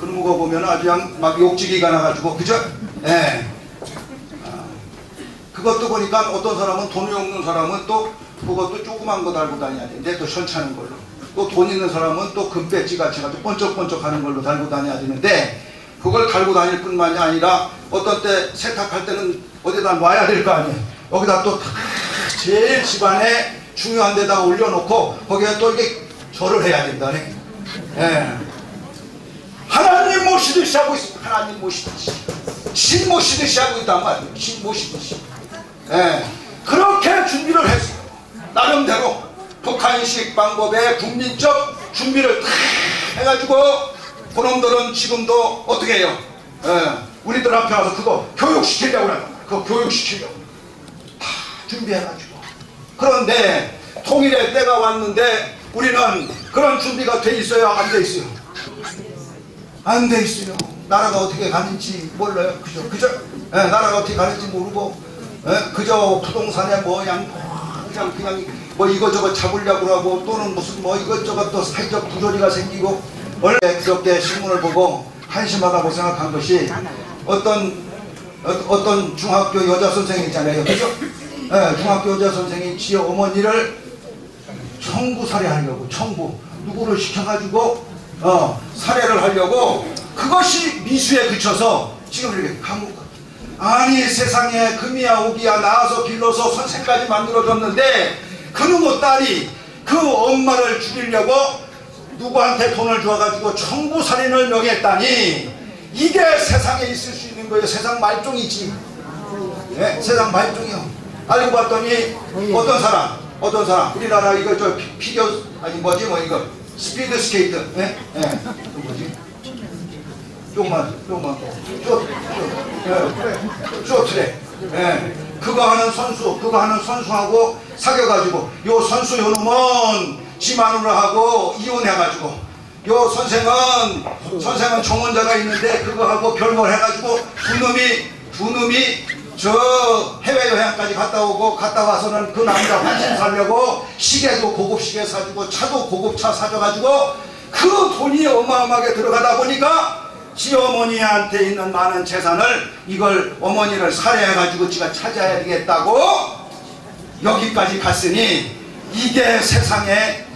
그런 거 보면 아주 그냥 막 욕지기가 나가지고, 그죠? 그것도 보니까 어떤 사람은 돈이 없는 사람은 또 그것도 조그만 거 달고 다녀야 되는데 또 현찮은 걸로, 또 돈 있는 사람은 또 금배지 같이 가지고 번쩍번쩍 하는 걸로 달고 다녀야 되는데, 그걸 달고 다닐 뿐만이 아니라 어떤 때 세탁할 때는 어디다 놔야 될 거 아니에요. 여기다 또 제일 집안에 중요한 데다가 올려놓고 거기에 또 이게 절을 해야 된다네. 하나님 모시듯이 하고 있습니다. 하나님 모시듯이, 신 모시듯이 하고 있단 말이에요. 신 모시듯이. 그렇게 준비를 했어요. 나름대로 북한식 방법의 국민적 준비를 다 해가지고 그놈들은 지금도 어떻게 해요? 우리들 앞에 와서 그거 교육시키려고 그러는 거야. 그거 교육시키려고 다 준비해가지고. 그런데 통일의 때가 왔는데 우리는 그런 준비가 돼 있어요? 안 돼 있어요? 안 돼 있어요. 나라가 어떻게 가는지 몰라요. 그죠? 나라가 어떻게 가는지 모르고 그저 부동산에 뭐 그냥 뭐 이것저것 잡으려고 하고, 또는 무슨 뭐 이것저것 또 사회적 부조리가 생기고. 원래 그렇게 신문을 보고 한심하다고 생각한 것이 어떤 중학교 여자 선생이 있잖아요. 그죠? 중학교 여자 선생이 지 어머니를 청부 살해하려고, 청부 누구를 시켜가지고 살해를 하려고, 그것이 미수에 그쳐서 지금 이렇게 감옥. 아니 세상에 금이야 오기야 나와서 길러서 선생까지 만들어줬는데 그놈의 딸이 그 엄마를 죽이려고 누구한테 돈을 줘가지고 청부살인을 명했다니, 이게 세상에 있을 수 있는 거예요. 세상 말종이지. 예? 세상 말종이요. 알고 봤더니 어떤 사람 우리나라 이거 저 피겨 아니 뭐지 뭐 이거 스피드 스케이트, 예? 예. 그 뭐지? 조금만 쇼트랙. 예. 그거 하는 선수하고 사귀어가지고 요 선수 요 놈은 지 마누라하고 이혼해가지고, 요 선생은 정혼자가 있는데 그거하고 결혼을 해가지고 두 놈이 저 해외여행까지 갔다 오고, 갔다 와서는 그 남자 관심 살려고 시계도 고급 시계 사주고 차도 고급 차 사줘가지고 그 돈이 어마어마하게 들어가다 보니까 시어머니한테 있는 많은 재산을, 이걸 어머니를 살해해가지고 지가 찾아야 되겠다고 여기까지 갔으니, 이게 세상에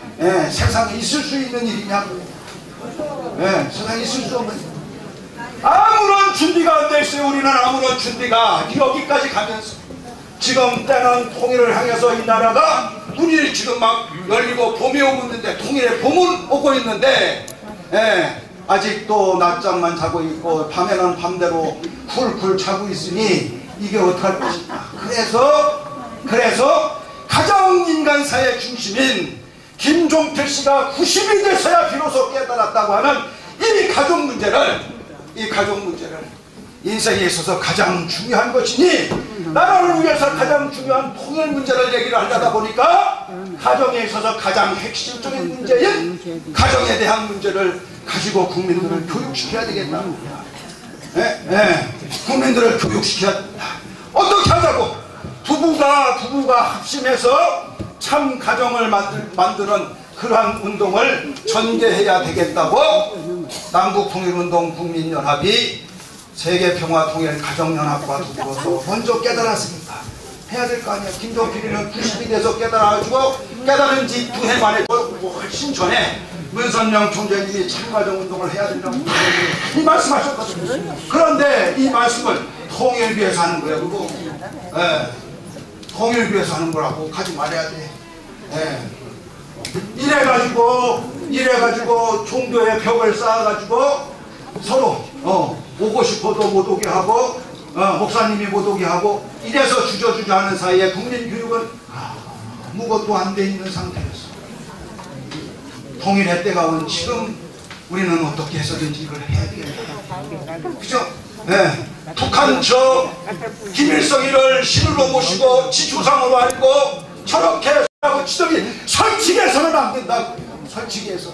있을 수 있는 일이냐고. 세상에 있을 수 없는 일. 아무런 준비가 안 돼 있어요. 우리는 아무런 준비가. 여기까지 가면서 지금 때는 통일을 향해서 이 나라가 문이 지금 막 열리고 봄이 오고 있는데, 통일의 봄은 오고 있는데, 아직도 낮잠만 자고 있고 밤에는 밤대로 쿨쿨 자고 있으니 이게 어떡할 것인가. 그래서 가장 인간사의 중심인 김종필 씨가 90이 돼서야 비로소 깨달았다고 하는 이 가족 문제를 인생에 있어서 가장 중요한 것이니, 나라를 위해서 가장 중요한 통일 문제를 얘기를 하려다 보니까 가정에 있어서 가장 핵심적인 문제인 가정에 대한 문제를 가지고 국민들을 교육시켜야 되겠다. 국민들을 교육시켜야 된다. 어떻게 하자고? 부부가 합심해서 참 가정을 만드는 그러한 운동을 전개해야 되겠다고 남북통일운동 국민연합이 세계평화통일 가정연합과 더불어서 먼저 깨달았습니다. 해야 될 거 아니야. 김종필이는 90이 돼서 깨달아가지고, 깨달은 지 2해 만에 훨씬 전에 문선명 총재님이 참가정운동을 해야 된다고 이 말씀하셨거든요. 그런데 이 말씀을 통일 위해서 하는 거예요. 그리고 통일 위해서 하는 거라고 가지 말아야 돼. 이래가지고 종교의 벽을 쌓아가지고 서로 오고 싶어도 못 오게 하고, 목사님이 못 오게 하고, 이래서 주저주저 하는 사이에 국민교육은 아무것도 안 돼 있는 상태였어. 통일의 때가 온 지금 우리는 어떻게 해서든지 이걸 해야 되겠다. 그죠? 북한 김일성이를 신으로 모시고 지조상으로 알고 저렇게 하고 지적이 설치기해서는 안 된다. 설치기해서.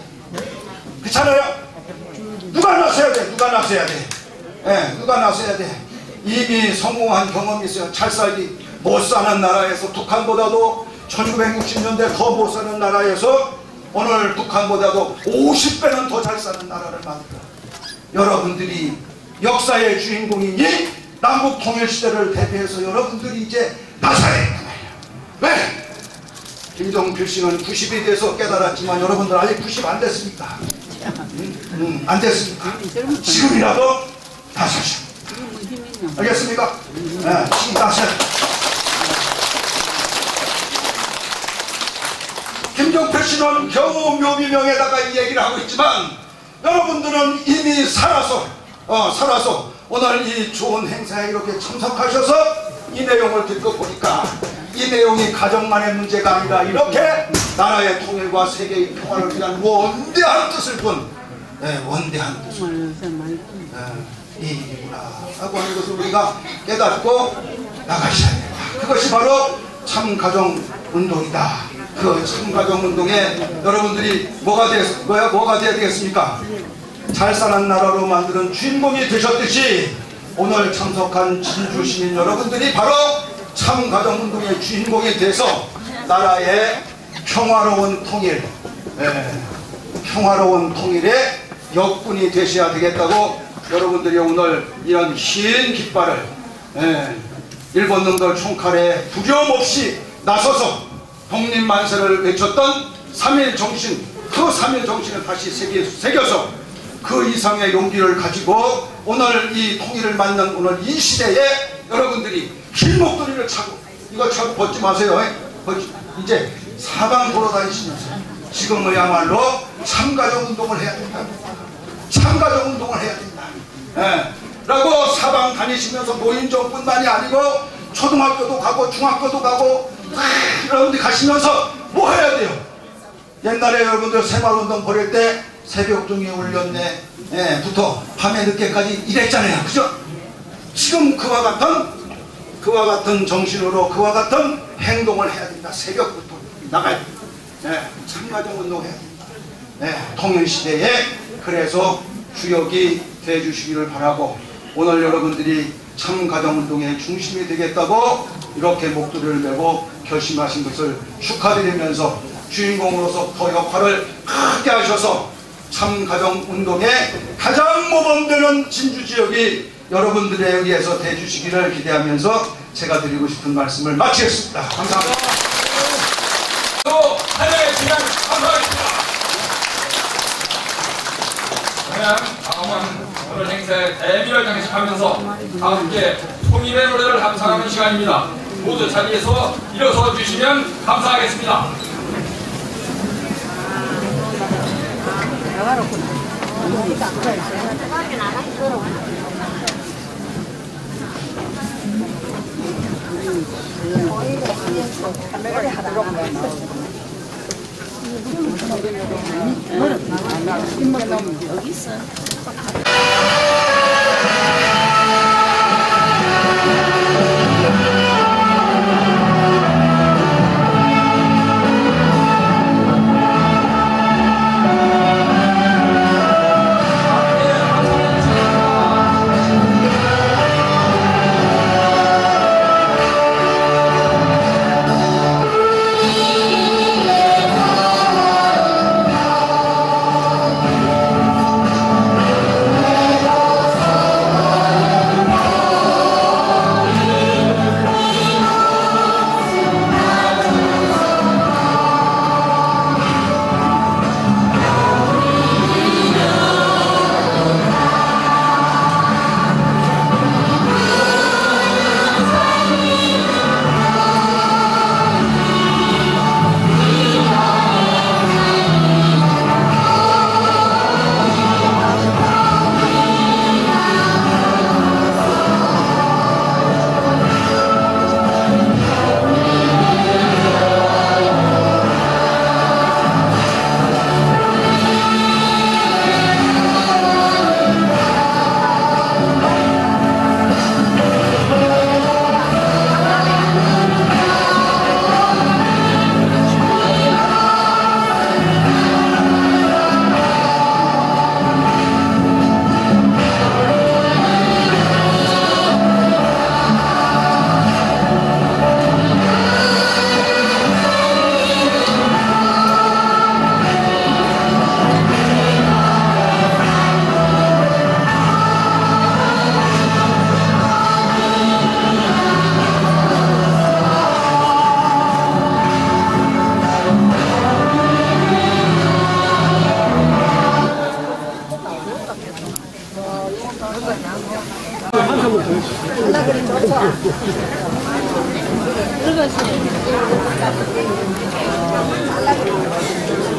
그렇잖아요? 누가 나서야 돼. 누가 나서야 돼. 이미 성공한 경험이 있어요. 잘 살기 못 사는 나라에서, 북한보다도 1960년대 더 못 사는 나라에서 오늘 북한보다도 50배는 더 잘 사는 나라를 만들어. 여러분들이 역사의 주인공이니 남북 통일 시대를 대비해서 여러분들이 이제 나서야 된다 말이에요. 왜? 김종필 씨는 90이 돼서 깨달았지만 여러분들 아직 90 안 됐습니까? 안 됐습니까? 지금이라도 나서셔. 알겠습니까? 지금 나서야. 김종필 씨는 경호 묘비명에다가 이 얘기를 하고 있지만, 여러분들은 이미 살아서 오늘 이 좋은 행사에 이렇게 참석하셔서 이 내용을 듣고 보니까 이 내용이 가정만의 문제가 아니라 이렇게 나라의 통일과 세계의 평화를 위한 원대한 뜻을 둔 원대한 뜻을 이 일이구나 하고 하는 것을 우리가 깨닫고 나가셔야 된다. 그것이 바로 참가정운동이다. 그 참가정운동에 여러분들이 뭐가 돼야 되겠습니까? 잘 사는 나라로 만드는 주인공이 되셨듯이 오늘 참석한 진주시민 여러분들이 바로 참가정운동의 주인공이 돼서 나라의 평화로운 통일의 역군이 되셔야 되겠다고 여러분들이 오늘 이런 흰 깃발을 일본 놈들 총칼에 두려움 없이 나서서 독립만세를 외쳤던 3일 정신, 그 3일 정신을 다시 새겨서 그 이상의 용기를 가지고 오늘 이 통일을 맞는 오늘 이 시대에 여러분들이 흰 목도리를 차고 이거 차고 벗지 마세요. 이제 사방 돌아다니시면서 지금은야말로 참가적 운동을 해야 된다. 참가적 운동을 해야 된다. 라고 사방 다니시면서 노인정뿐만이 아니고 초등학교도 가고 중학교도 가고 여러분들이 가시면서 뭐 해야 돼요? 옛날에 여러분들 생활운동 벌일 때 새벽종이 울렸네 부터 밤에 늦게까지 일했잖아요. 그죠? 지금 그와 같은 정신으로 그와 같은 행동을 해야 된다. 새벽부터 나가야 된다. 참가적 운동해야 된다. 통일시대에 그래서 주역이 돼주시기를 바라고 오늘 여러분들이 참가정운동의 중심이 되겠다고 이렇게 목도리를 메고 결심하신 것을 축하드리면서 주인공으로서 더 역할을 크게 하셔서 참가정운동의 가장 모범되는 진주지역이 여러분들에 의해서 돼주시기를 기대하면서 제가 드리고 싶은 말씀을 마치겠습니다. 감사합니다. 또 하나의 시간 감사하겠습니다. 다음은 오늘 행사의 대미를 장식하면서 함께 통일의 노래를 감상하는 시간입니다. 모두 자리에서 일어서 주시면 감사하겠습니다. 여기 있어.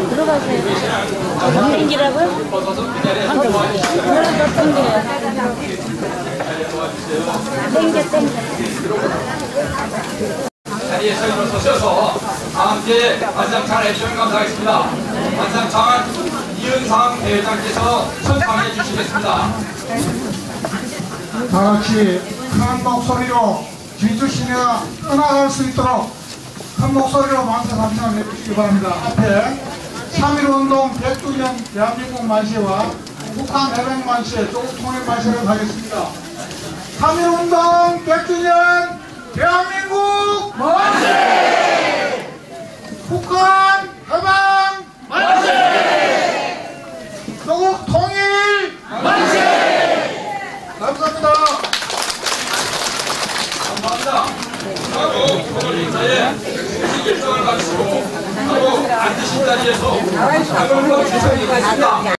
들어가세요. 땡기라고요? 땡겨. 자리에서 일어서셔서 함께 관상차를 해주시면 감사하겠습니다. 관상차는 이은상 대회장께서 선창해 주시겠습니다. 다같이 큰 목소리로 진주시내가 떠나갈 수 있도록 큰 목소리로 만세 감상을 해주시기 바랍니다. 앞에 3.1운동 100주년 대한민국 만세와 북한 해병 만세, 조국 통일 만세를 하겠습니다. 3.1운동 100주년 대한민국 만세! 북한 해방 만세! 조국 통일 만세! 감사합니다. 감사합니다. 하고 오늘 인사에 일정을 마치고 하고 앉으신 자리에서